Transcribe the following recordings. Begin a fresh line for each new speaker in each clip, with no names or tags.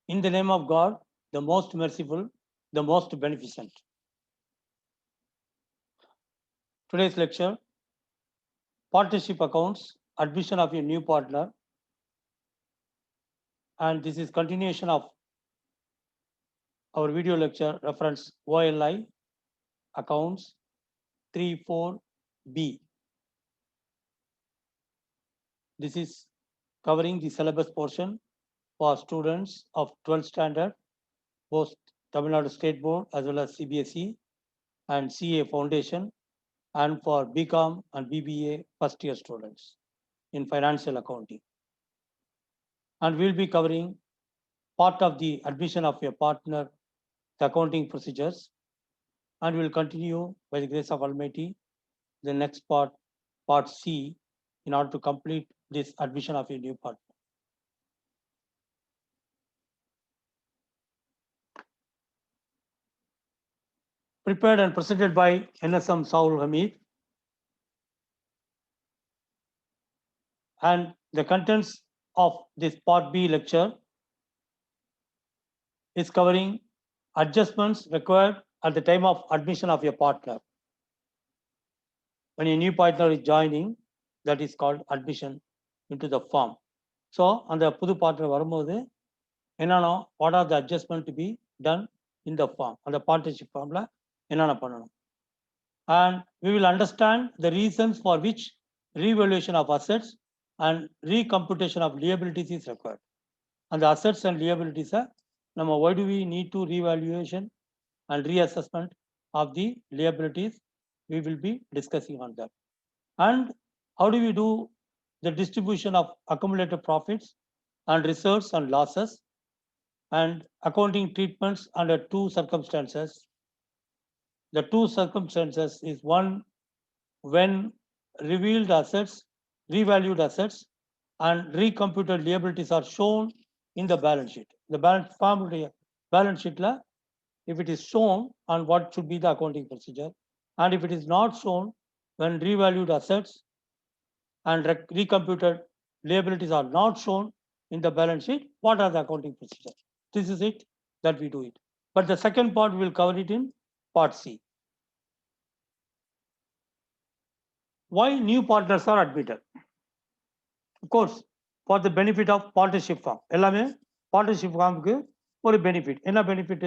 In the name of God, the most merciful, the most beneficent. Today's lecture, partnership accounts, admission of a new partner. And this is continuation of our video lecture reference OLI accounts 3-4B. This is covering the syllabus portion for students of 12th standard, both Tamil Nadu State Board as well as CBSE and CA Foundation, and for BCom and BBA first year students in financial accounting. And we'll be covering part of the admission of a partner, the accounting procedures, and we'll continue by the grace of Almighty the next part, part C, in order to complete this admission of a new partner. Prepared and presented by NSM Saul Hamid. And the contents of this part B lecture is covering adjustments required at the time of admission of a partner. When a new partner is joining, that is called admission into the firm. So, on the pudu partner varumbodhu enna, what are the adjustments to be done in the firm, on the partnership firm la enna pananum. And we will understand the reasons for which revaluation of assets and recomputation of liabilities is required. And the assets and liabilities are, why do we need to revaluation and reassessment of the liabilities? We will be discussing on that. And how do we do the distribution of accumulated profits and reserves and losses, and accounting treatments under two circumstances. The two circumstances is one, when revealed assets, revalued assets, and recomputed liabilities are shown in the balance sheet. The balance sheet, if it is shown, and what should be the accounting procedure, and if it is not shown, when revalued assets and recomputed liabilities are not shown in the balance sheet, what are the accounting procedures? This is it that we do it. But the second part, we will cover it in part C. Why new partners are admitted? Of course, for the benefit of partnership firm. எல்லாமே partnership firmக்கு ஒரு benefit. என்ன benefit?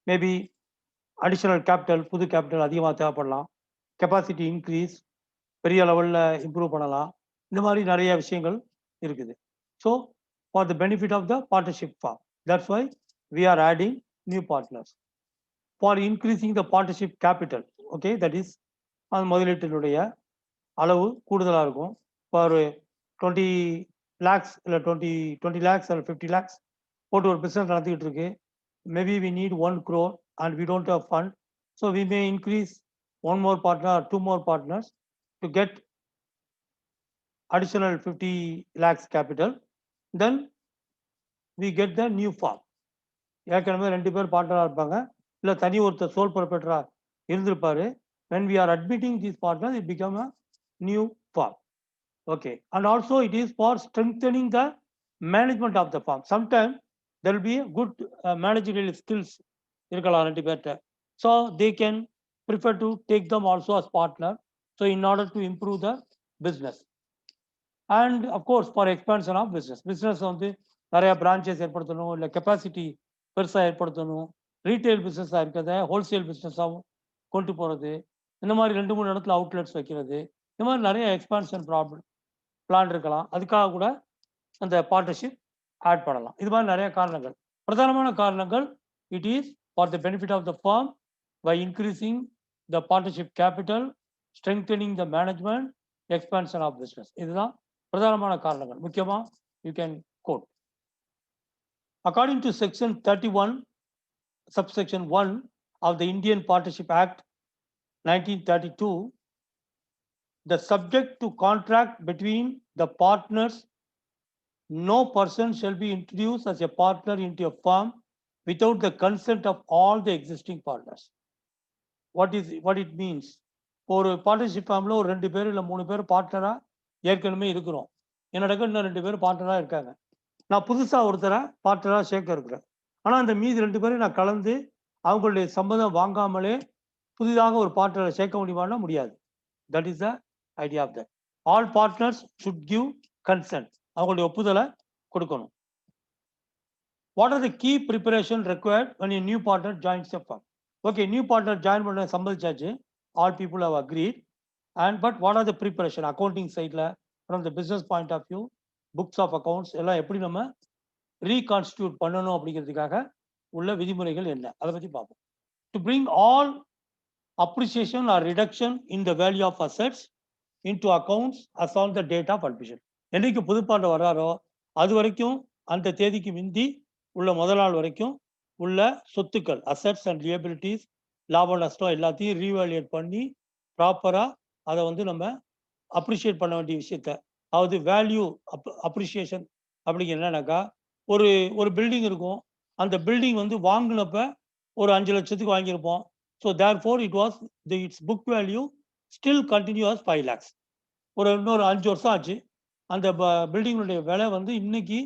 Maybe additional capital, புது capital அதிகமாக தேவைப்படலாம், capacity increase, பெரிய லெவலில் improve பண்ணலாம், இந்த மாதிரி நிறைய விஷயங்கள் இருக்குது. So, for the benefit of the partnership firm, that's why we are adding new partners. For increasing the partnership capital, okay, that is அந்த முதலீட்டினுடைய அளவு கூடுதலாக இருக்கும். ஃபார் 20 lakhs இல்லை 20 lakhs or 50 lakhs போட்டு ஒரு பிஸ்னஸ் நடத்திக்கிட்டு இருக்கு. Maybe we need 1 crore and we don't have fund. So we may increase one more partner or two more partners to get additional 50 lakhs capital. Then we get the new firm. ஏற்கனவே 2 பேர் பார்ட்னராக இருப்பாங்க, இல்லை தனி ஒருத்தர் soul ப்ரொப்ரைட்டராக இருந்திருப்பாரு. When we are admitting these partners, it become a new firm. Okay, and also it is for strengthening the management of the firm. Sometimes there will be a good managerial skills இருக்கலாம் 2 பேர்ட்ட. So they can prefer to take them also as partner. So in order to improve the business, and of course for expansion of business. Business வந்து நிறைய branches ஏற்படுத்தணும், இல்லை capacity பெருசாக ஏற்படுத்தணும், retail பிஸ்னஸாக இருக்கிறத ஹோல்சேல் பிஸ்னஸாகவும் கொண்டு போகிறது, இந்த மாதிரி 2-3 இடத்துல அவுட்லெட்ஸ் வைக்கிறது, இந்த மாதிரி நிறைய எக்ஸ்பான்ஷன் பிளான் இருக்கலாம். அதுக்காக கூட அந்த பார்ட்னர்ஷிப் ஆட் பண்ணலாம். இது மாதிரி நிறைய காரணங்கள். பிரதானமான காரணங்கள், it is for the benefit of the firm by increasing the partnership capital, strengthening the management, expansion of business. இதுதான் பிரதானமான காரணங்கள். முக்கியமாக you can quote. According to section 31, subsection 1 of the Indian Partnership Act 1932, the subject to contract between the partners, no person shall be introduced as a partner into a firm without the consent of all the existing partners. What it means? ஒரு partnership ஃபார்மில் ஒரு 2 பேர் இல்லை 3 பேர் பார்ட்னராக ஏற்கனவே இருக்கிறோம். என்னோட இன்னும் 2 பேர் பார்ட்னராக இருக்காங்க. நான் புதுசாக ஒருத்தரை பார்ட்னராக சேர்க்க இருக்கிறேன். ஆனால் அந்த மீதி 2 பேரையும் நான் கலந்து அவங்களுடைய சம்மதம் வாங்காமலே புதிதாக ஒரு பார்ட்னரை சேர்க்க முடியுமானா முடியாது. That is the idea of that. All partners should give consent. அவங்களுடைய ஒப்புதலை கொடுக்கணும். What are the key preparation required when a new partner joins a firm? Okay, new partner join பண்ண சம்மதிச்சாச்சு. All people have agreed. And but what are the preparation accounting சைடில் from the business point of view, books of accounts எல்லாம் எப்படி நம்ம reconstitute பண்ணணும் அப்படிங்கிறதுக்காக உள்ள விதிமுறைகள் என்ன, அதை பற்றி பார்ப்போம். To bring all appreciation or reduction in the value of assets into accounts as on the date of admission. என்னைக்கு புதுப்பாண்டு வர்றாரோ அது வரைக்கும் அந்த தேதிக்கு முந்தி உள்ள முதல் நாள் வரைக்கும் உள்ள சொத்துக்கள், அசெட்ஸ் அண்ட் லியபிலிட்டிஸ், லாபம் நஷ்டம் எல்லாத்தையும் ரீவேல்யூட் பண்ணி ப்ராப்பராக அதை வந்து நம்ம அப்ரிஷியேட் பண்ண வேண்டிய விஷயத்த, அதாவது வேல்யூ அப்ரிஷியேஷன் அப்படிங்க என்னன்னாக்கா, ஒரு பில்டிங் இருக்கும். அந்த பில்டிங் வந்து வாங்கினப்ப ஒரு 5 லட்சத்துக்கு வாங்கியிருப்போம். So therefore it was its book value still continues 5 lakhs. இன்னொரு 5 வருஷம் ஆச்சு. அந்த பில்டிங்குடைய விலை வந்து இன்னைக்கு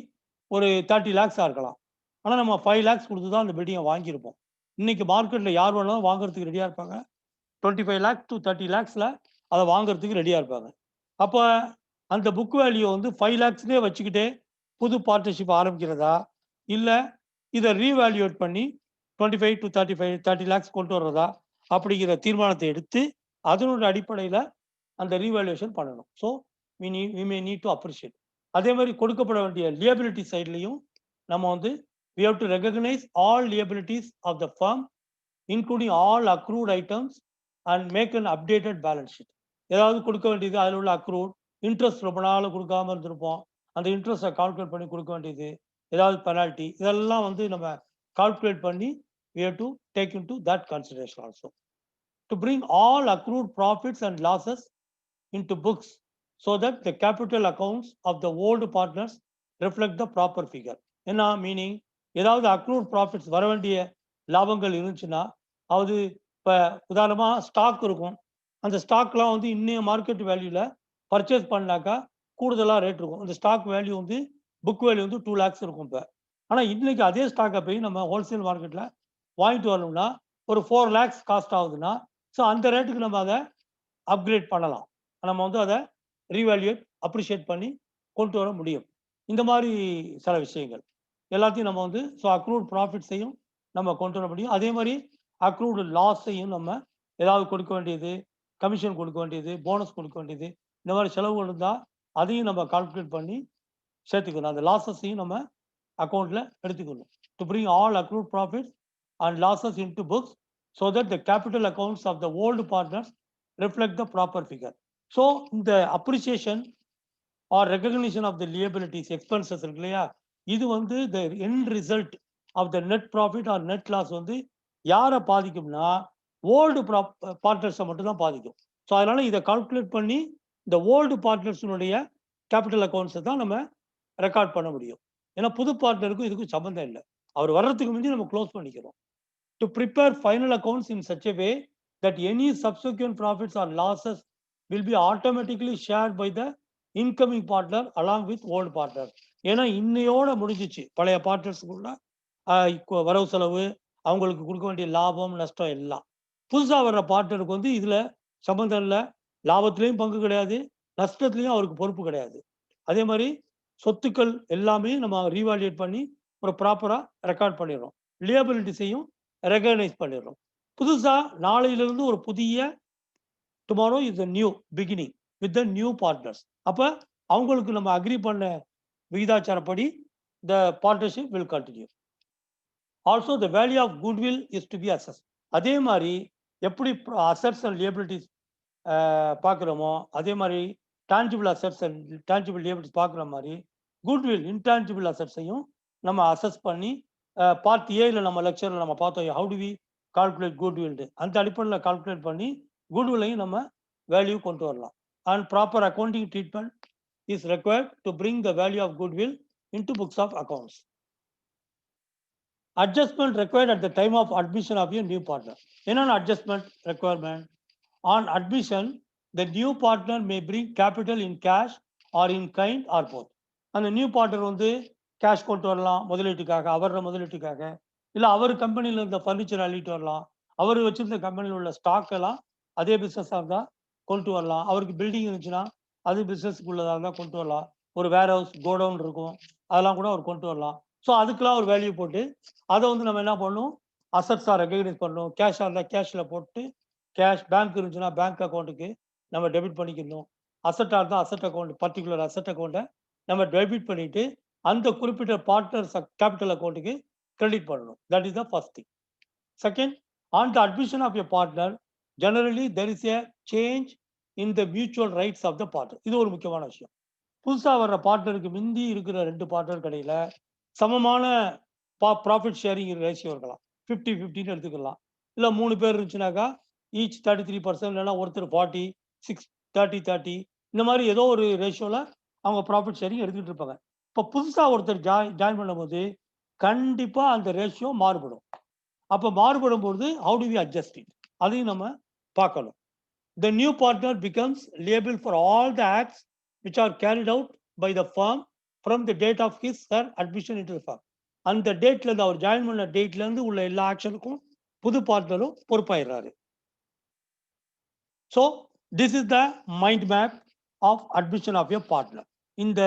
ஒரு 30 lakhs இருக்கலாம். ஆனால் நம்ம 5 lakhs கொடுத்து தான் அந்த பில்டிங்கை வாங்கியிருப்போம். இன்னைக்கு மார்க்கெட்டில் யார் வேணாலும் வாங்குறதுக்கு ரெடியாக இருப்பாங்க. 25 lakhs to 30 lakhsல அதை வாங்குறதுக்கு ரெடியாக இருப்பாங்க. அப்போ அந்த புக் வேல்யூ வந்து 5 lakhsலேயே வச்சுக்கிட்டே புது பார்ட்னர்ஷிப் ஆரம்பிக்கிறதா, இல்லை இதை ரீவேல்யூட் பண்ணி 25 to 30 lakhs கொண்டு வர்றதா அப்படிங்கிற தீர்மானத்தை எடுத்து அதனுடைய அடிப்படையில் அந்த ரீவேல்யூஷன் பண்ணணும். So we may need to appreciate. அதே மாதிரி கொடுக்கப்பட வேண்டிய லியபிலிட்டி சைட்லையும் நம்ம வந்து we have to recognize all liabilities of the firm including all accrued items and make an updated balance sheet. ஏதாவது கொடுக்க வேண்டியது, அதில் உள்ள அக்ரூட் இன்ட்ரெஸ்ட் ரொம்ப நாள் கொடுக்காம இருந்திருப்போம், அந்த இன்ட்ரெஸ்ட்டை கால்குலேட் பண்ணி கொடுக்க வேண்டியது, ஏதாவது பெனால்ட்டி, இதெல்லாம் வந்து நம்ம கால்குலேட் பண்ணி we have to take into that consideration also. To bring all accrued profits and losses into books so that the capital accounts of the old partners reflect the proper figure. என்ன meaning, ஏதாவது அக்ரூட் profits வர வேண்டிய லாபங்கள் இருந்துச்சுன்னா, அது இப்போ உதாரணமாக stock இருக்கும். அந்த ஸ்டாக்லாம் வந்து இன்னைய மார்க்கெட் வேல்யூவில் பர்ச்சேஸ் பண்ணாக்கா கூடுதலாக ரேட் இருக்கும். அந்த ஸ்டாக் வேல்யூ வந்து புக் வேல்யூ வந்து 2 lakhs இருக்கும் இப்போ. ஆனால் இன்னைக்கு அதே ஸ்டாக்கை போய் நம்ம ஹோல்சேல் மார்க்கெட்டில் வாங்கிட்டு வரணும்னா ஒரு 4 lakhs காஸ்ட் ஆகுதுன்னா, ஸோ அந்த ரேட்டுக்கு நம்ம அதை அப்கிரேட் பண்ணலாம். நம்ம வந்து அதை ரீவேல்யூட் அப்ரிஷியேட் பண்ணி கொண்டு வர முடியும். இந்த மாதிரி சில விஷயங்கள் எல்லாத்தையும் நம்ம வந்து அக்ரூட் ப்ராஃபிட்ஸையும் நம்ம கொண்டு வர முடியும். அதே மாதிரி அக்ரூடு லாஸையும் நம்ம ஏதாவது கொடுக்க வேண்டியது, கமிஷன் கொடுக்க வேண்டியது, போனஸ் கொடுக்க வேண்டியது, இந்த மாதிரி செலவுகள் இருந்தால் அதையும் நம்ம கால்குலேட் பண்ணி சேர்த்துக்கணும். அந்த லாஸஸையும் நம்ம அக்கௌண்ட்டில் எடுத்துக்கணும். To bring all accrued profits and losses into books so that the capital accounts of the old partners reflect the proper figure. So the appreciation or recognition of the liabilities expenses இருக்கு இல்லையா, இது வந்து the end result of the net profit or net loss வந்து யாரை பாதிக்கும்னா old பார்ட்னர்ஸை மட்டும் தான் பாதிக்கும். So அதனால இதை கால்குலேட் பண்ணி இந்த ஓல்டு பார்ட்னர்ஸினுடைய கேபிட்டல் அக்கௌண்ட்ஸை தான் நம்ம ரெக்கார்ட் பண்ண முடியும். ஏன்னா புது பார்ட்னருக்கும் இதுக்கும் சம்மந்தம் இல்லை, அவர் வர்றதுக்கு முந்தி நம்ம க்ளோஸ் பண்ணிக்கிறோம். To prepare final accounts in such a way that any subsequent profits or losses will be automatically shared by the incoming partner along with old partner. ஏன்னா இன்னையோட முடிஞ்சிச்சு பழைய பார்ட்னர்ஸுக்குள்ள வரவு செலவு, அவங்களுக்கு கொடுக்க வேண்டிய லாபம் நஷ்டம் எல்லாம். புதுசாக வர்ற பார்ட்னருக்கு வந்து இதில் சம்மந்தம் இல்லை, லாபத்திலையும் பங்கு கிடையாது, நஷ்டத்துலையும் அவருக்கு பொறுப்பு கிடையாது. அதே மாதிரி சொத்துக்கள் எல்லாமே நம்ம ரீவால்யூட் பண்ணி ஒரு ப்ராப்பராக ரெக்கார்ட் பண்ணிடுறோம். லியபிலிட்டிஸையும் ரெகனைஸ் பண்ணிடுறோம். புதுசா நாளையிலிருந்து ஒரு புதிய tomorrow is a new beginning with the new partners. அப்போ அவங்களுக்கு நம்ம அக்ரி பண்ண விகிதாச்சாரப்படி the partnership will continue. Also the value of goodwill is to be assess. அதே மாதிரி எப்படி அசட்ஸ் அண்ட் லியபிலிட்டிஸ் பார்க்குறோமோ அதே மாதிரி tangible assets and tangible liabilities பார்க்குற மாதிரி குட்வில் இன்டான்ஜிபிள் அசட்ஸையும் நம்ம அசஸ் பண்ணி பார்ட் ஏல நம்ம லெக்சரில் நம்ம பார்த்தோம் how do we calculate goodwill. அந்த அடிப்படையில் கால்குலேட் பண்ணி குட்வில்லையும் நம்ம வேல்யூ கொண்டு வரலாம். And proper accounting treatment is required to bring the value of goodwill into books of accounts. Adjustment required at the time of admission of you new partner. என்னென்ன adjustment requirement? On admission the new partner may bring capital in cash or in kind or both. அந்த new partner வந்து cash கொண்டு வரலாம் முதலீட்டுக்காக, அவர முதலீட்டுக்காக, இல்ல அவர் கம்பெனில இருந்த furniture அள்ளிட்டு வரலாம். அவர் வச்சிருந்த கம்பெனில உள்ள ஸ்டாக் எல்லாம் அதே பிசினஸா இருந்தா கொண்டு வரலாம். அவருக்கு பில்டிங் இருந்துச்சுன்னா அது பிசினஸ்க்குள்ளதா இருந்தா கொண்டு வரலாம். ஒரு வேர் ஹவுஸ், கோடவுன் இருக்கும். அதெல்லாம் கூட அவர் கொண்டு வரலாம். ஸோ அதுக்கெல்லாம் ஒரு வேல்யூ போட்டு அதை வந்து நம்ம என்ன பண்ணணும், அசட்ஸா ரெகக்னைஸ் பண்ணணும். கேஷா இருந்தா கேஷ்ல போட்டு கேஷ், பேங்க் இருந்துச்சுன்னா பேங்க் அக்கௌண்ட்டுக்கு நம்ம டெபிட் பண்ணிக்கணும். அசட்டா இருந்தா அசட் அக்கௌண்ட், பர்டிகுலர் அசட் அக்கௌண்ட்டை நம்ம டெபிட் பண்ணிட்டு அந்த குறிப்பிட்ட பார்ட்னர்ஸ் கேபிட்டல் அக்கௌண்ட்டுக்கு கிரெடிட் பண்ணணும். That is the first thing. Second, on the admission of a partner, generally there is a change in the mutual rights of the partner. இது ஒரு முக்கியமான விஷயம். புதுசா வர்ற பார்ட்னருக்கு முந்தி இருக்கிற 2 பார்ட்னர் கடையில சமமான ப்ராஃபிட் ஷேரிங் ரேஷியோ இருக்கலாம். 50-50ன்னு எடுத்துக்கலாம். இல்ல 3 பேர் இருந்துச்சுனாக்கா ஈச் 33% இல்லைன்னா ஒருத்தர் 40, 6, 30 இந்த மாதிரி ஏதோ ஒரு ரேஷியோல அவங்க ப்ராஃபிட் ஷேரிங் எடுத்துக்கிட்டு இருப்பாங்க. இப்போ புதுசா ஒருத்தர் ஜாயின் பண்ணும்போது கண்டிப்பா அந்த ரேஷியோ மாறுபடும். அப்போ மாறுபடும் பொழுது how do we adjust it? அதையும் நம்ம பார்க்கணும். The new partner becomes liable for all the acts which are carried out by the firm from the date of his or admission into the firm. அந்த டேட்ல இருந்து அவர் join பண்ண டேட்ல இருந்து உள்ள எல்லா ஆக்ஷனுக்கும் புது பார்ட்னரும் பொறுப்பாயிடுறாரு. So this is the mind map of admission of your partner. இந்த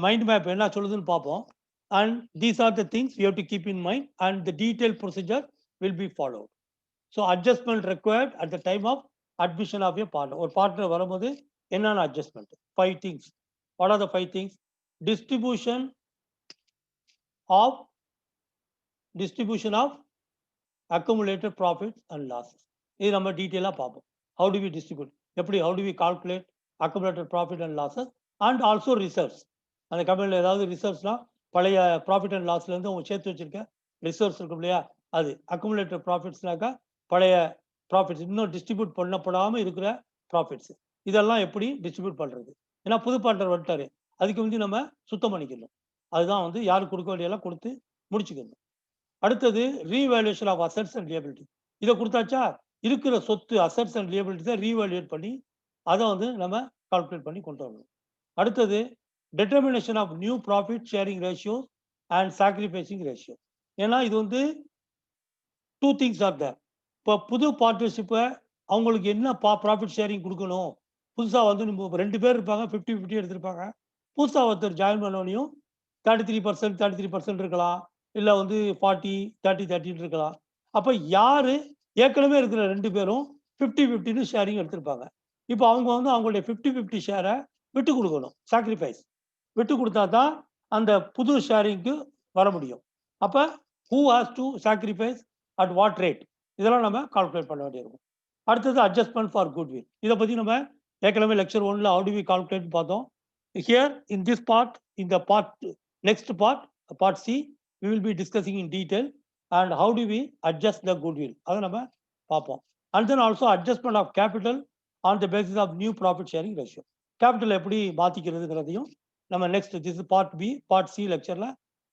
மைண்ட் மேப் என்ன சொல்லுதுன்னு பார்ப்போம். And these are the things you have to keep in mind and the detailed procedure will be followed. So adjustment required at the time of admission of your partner. ஒரு partner வரும்போது என்னென்ன adjustment? 5 things. What are the 5 things? Distribution of accumulated profits and losses. இது நம்ம டீட்டெயிலா பார்ப்போம். How do we distribute? எப்படி how do we calculate accumulated profit and losses and also reserves? அந்த கம்பெனியில் ஏதாவது ரிசர்வ்ஸ்னா பழைய ப்ராஃபிட் அண்ட் லாஸ்ல இருந்து அவங்க சேர்த்து வச்சிருக்க ரிசர்வ்ஸ் இருக்கும் இல்லையா, அது அக்குமுலேட்டட் ப்ராஃபிட்ஸ்னாக்கா பழைய ப்ராஃபிட்ஸ் இன்னும் டிஸ்ட்ரிபியூட் பண்ணப்படாமல் இருக்கிற ப்ராஃபிட்ஸ். இதெல்லாம் எப்படி டிஸ்ட்ரிபியூட் பண்றது? ஏன்னா புது பார்ட்னர் வந்துட்டாரு, அதுக்கு வந்து நம்ம சுத்தம் பண்ணிக்கணும். அதுதான் வந்து யாருக்கு கொடுக்க வேண்டியெல்லாம் கொடுத்து முடிச்சுக்கணும். அடுத்தது revaluation of assets and liability. இதை கொடுத்தாச்சா, இருக்கிற சொத்து அசட்ஸ் அண்ட் லியபிலிட்டிஸை ரீவேல்யூட் பண்ணி அதை வந்து நம்ம கால்குலேட் பண்ணி கொண்டு வரணும். அடுத்தது determination of new profit sharing ratios and sacrificing ratio. ஏன்னா இது வந்து 2 things are there. இப்போ புது பார்ட்னர்ஷிப்பை அவங்களுக்கு என்ன ப்ராஃபிட் ஷேரிங் கொடுக்கணும், புதுசா வந்து 2 பேர் இருப்பாங்க, 50-50 எடுத்திருப்பாங்க. புதுசா ஒருத்தர் ஜாயின் பண்ணோனையும் 33% இருக்கலாம், இல்ல வந்து 40-30 இருக்கலாம். அப்ப யாரு ஏற்கனவே இருக்கிற 2 பேரும் 50-50 ஷேரிங் எடுத்திருப்பாங்க. இப்போ அவங்க வந்து அவங்களுடைய 50-50 ஷேரை விட்டு கொடுக்கணும், சாக்ரிஃபைஸ் விட்டு கொடுத்தா தான் அந்த புது ஷேரிங்க்கு வர முடியும். அப்ப who has to sacrifice at what rate, இதெல்லாம் நம்ம கால்குலேட் பண்ண வேண்டியிருக்கும். அடுத்தது அட்ஜஸ்ட்மெண்ட் ஃபார் குட்வில். இதை பத்தி நம்ம ஏற்கனவே lecture 1ல how do we calculate பார்த்தோம். Here in this part, in the next part C, we will be discussing in detail and how do we adjust the goodwill, அதை நம்ம பார்ப்போம். And then also adjustment of capital on the basis of new profit sharing ratio. Capital எப்படி மாத்திக்கிறதுங்கிறதையும் நம்ம next this part B part C லெக்சர்ல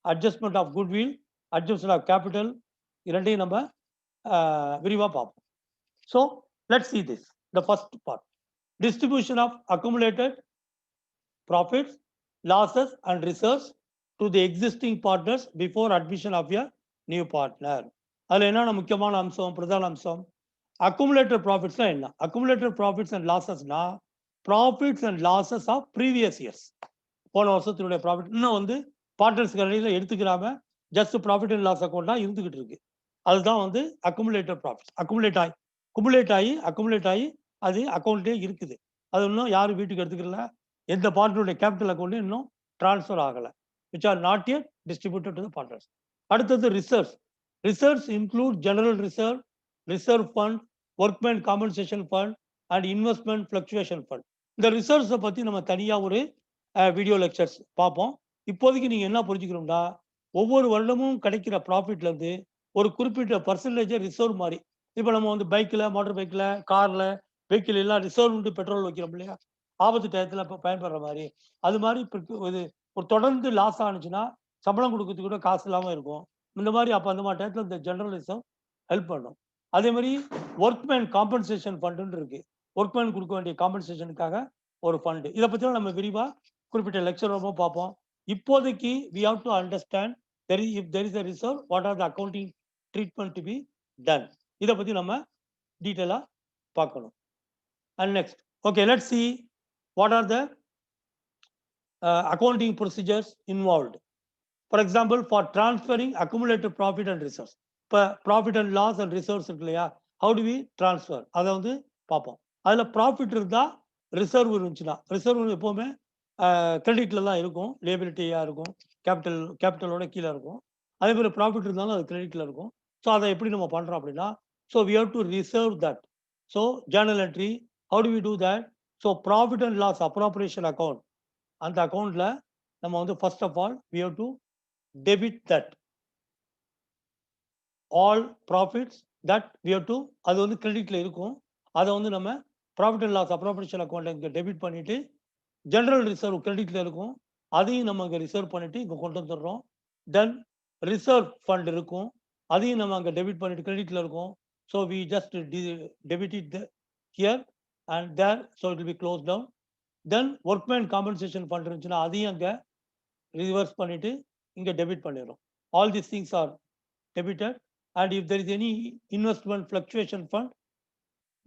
adjustment of goodwill, adjustment of capital இரண்டையும் நம்ம விரிவாக பார்ப்போம். So let's see this. The first part, distribution of accumulated profits, losses and reserves to the existing partners before admission of a new partner. அதில் என்னென்ன முக்கியமான அம்சம், பிரதான அம்சம், அக்குமுலேட்டட் ப்ராஃபிட்ஸ்னா என்ன? அக்குமுலேட்டட் ப்ராஃபிட்ஸ் அண்ட் லாசஸ்னா profits and losses of previous years. போன வருஷத்தினுடைய ப்ராஃபிட் இன்னும் வந்து பார்ட்னர்ஸ் கடையில் எடுத்துக்கிறாம ஜஸ்ட் ப்ராஃபிட் அண்ட் லாஸ் அக்கௌண்டா இருந்துகிட்டு இருக்கு. அதுதான் வந்து அக்குமுலேட்டட் ப்ராஃபிட்ஸ். குமுலேட் ஆகி அது அக்கௌண்ட்லேயே இருக்குது. அது இன்னும் யாரும் வீட்டுக்கு எடுத்துக்கல, எந்த பார்ட்னருடைய கேபிட்டல் அக்கௌண்ட்லையும் இன்னும் டிரான்ஸ்ஃபர் ஆகலை, which are not yet distributed to the partners. அடுத்தது reserves. Reserves include general reserve, reserve fund, workmen compensation fund and investment fluctuation fund. இந்த ரிசர்வ்ஸை பற்றி நம்ம தனியாக ஒரு வீடியோ லெக்சர்ஸ் பார்ப்போம். இப்போதைக்கு நீங்கள் என்ன புரிஞ்சுக்கணும்னா, ஒவ்வொரு வருடமும் கிடைக்கிற ப்ராஃபிட்லேருந்து ஒரு குறிப்பிட்ட பர்சன்டேஜை ரிசர்வ் மாதிரி, இப்போ நம்ம வந்து பைக்கில், மோட்டர் பைக்கில், காரில், வெஹிக்கிள் எல்லாம் ரிசர்வ் உண்டு பெட்ரோல் வைக்கிறோம் இல்லையா, ஆபத்து டயத்தில் இப்போ பயன்படுற மாதிரி. அது மாதிரி இது ஒரு தொடர்ந்து லாஸ் ஆனிச்சுன்னா சம்பளம் கொடுக்கறதுக்கு கூட காசு இல்லாமல் இருக்கும். இந்த மாதிரி அப்போ அந்த மாதிரி டயத்தில் இந்த ஜெனரல் ரிசர்வ் ஹெல்ப் பண்ணும். அதே மாதிரி ஒர்க்மேன் காம்பன்சேஷன் ஃபண்டுன்னு இருக்கு. ஒர்க்மேன் கொடுக்க வேண்டிய காம்பன்சேஷனுக்காக ஒரு ஃபண்டு. இதை பற்றிலாம் நம்ம விரிவாக குறிப்பிட்ட லெக்சர் ரொம்ப பார்ப்போம். இப்போதைக்கு we have to understand if there is a reserve, what are the accounting treatment to be done? இதை பத்தி நம்ம டீட்டெயிலா பார்க்கணும். And next, okay, let's see what are the accounting procedures involved. For example, for transferring accumulated profit and reserves, இப்போ profit and loss and reserves இருக்கு இல்லையா, how do we transfer, அதை வந்து பார்ப்போம். அதில் ப்ராஃபிட் இருந்தால் ரிசர்வ் இருந்துச்சுன்னா, ரிசர்வ் எப்போவுமே கிரெடிட்ல தான் இருக்கும், லேபிலிட்டியாக இருக்கும், கேபிட்டலோட கீழே இருக்கும். அதே மாதிரி ப்ராஃபிட் இருந்தாலும் அது கிரெடிட்ல இருக்கும். ஸோ அதை எப்படி நம்ம பண்ணுறோம் அப்படின்னா, so we have to reserve that. So journal entry, how do we do that? So profit and loss appropriation account, அந்த அக்கௌண்ட்ல நம்ம வந்து first of all we have to debit that all profits that we have to, அது வந்து கிரெடிட்ல இருக்கும், அதை வந்து நம்ம profit and loss appropriation account இங்கே டெபிட் பண்ணிட்டு, ஜெனரல் ரிசர்வ் கிரெடிட்ல இருக்கும், அதையும் நம்ம இங்கே ரிசர்வ் பண்ணிட்டு இங்கே கொண்டு வந்துடுறோம். தென் ரிசர்வ் ஃபண்ட் இருக்கும், அதையும் நம்ம அங்கே டெபிட் பண்ணிட்டு கிரெடிட்ல இருக்கும். So we just debit it here and there, so it will be close down. Then workman compensation fund இருந்துச்சுன்னா அதையும் அங்கே ரிவர்ஸ் பண்ணிட்டு இங்கே டெபிட் பண்ணிடும். All these things are debited. And if there is any investment fluctuation fund,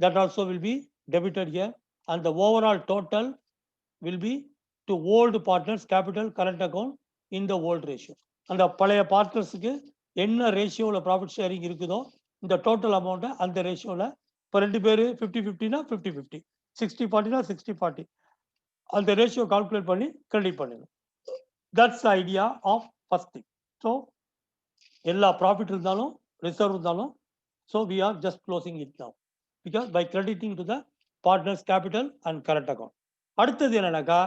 that also will be debited here. And the overall total will be to old partners capital current account in the old ratio. அந்த பழைய பார்ட்னர்ஸுக்கு என்ன ரேஷியோவில் profit sharing இருக்குதோ இந்த total அமௌண்ட்டை அந்த ரேஷியோவில், இப்போ 2 பேர் 50-50னா 50-50, 60-40னா 60-40, அந்த ரேஷியோ கால்குலேட் பண்ணி கிரெடிட் பண்ணிடும். That's the idea of first thing. So எல்லா ப்ராஃபிட் இருந்தாலும் ரிசர்வ் இருந்தாலும், so we are just closing it now because by crediting to the partners capital and current account. அடுத்தது என்னன்னாக்கா,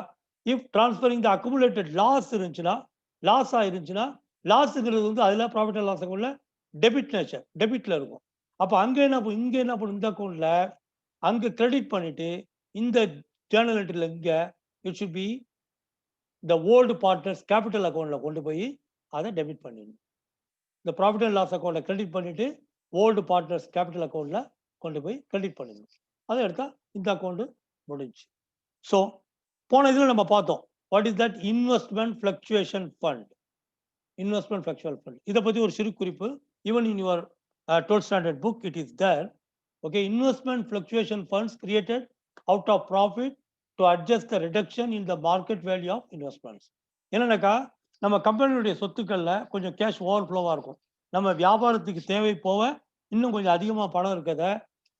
if transferring the accumulated loss இருந்துச்சுன்னா, loss ஆயிருந்துச்சுன்னா, லாஸுங்கிறது வந்து அதில் profit and loss அக்கௌண்ட்ல debit nature, டெபிட்ல இருக்கும். அப்போ அங்கே என்ன இங்கே என்ன பண்ணும், இந்த அக்கௌண்ட்ல அங்கே கிரெடிட் பண்ணிட்டு இந்த ஜேர்னல் என்ட்ரியில் இங்கே it should be the old partners capital accountல கொண்டு போய் அதை டெபிட் பண்ணிடணும். இந்த ப்ராஃபிட் அண்ட் லாஸ் அக்கௌண்ட்ல கிரெடிட் பண்ணிட்டு ஓல்டு பார்ட்னர்ஸ் கேபிட்டல் அக்கௌண்ட்ல கொண்டு போய் கிரெடிட் பண்ணிடணும். அதை எடுத்தா இந்த அக்கௌண்ட் முடிஞ்சு. ஸோ போன இதில் நம்ம பார்த்தோம், what is that investment fluctuation fund. Investment fluctuation fund இதை பற்றி ஒரு சிறு குறிப்பு, even in your 12th standard book it is there. Okay, investment fluctuation funds created out of profit to adjust the reduction in the market value of investments. என்னன்னாக்கா, நம்ம கம்பெனியுடைய சொத்துக்கள்ல கொஞ்சம் cash ஓவர்ஃப்ளோவா இருக்கும், நம்ம வியாபாரத்துக்கு தேவை போக இன்னும் கொஞ்சம் அதிகமாக பணம் இருக்கிறத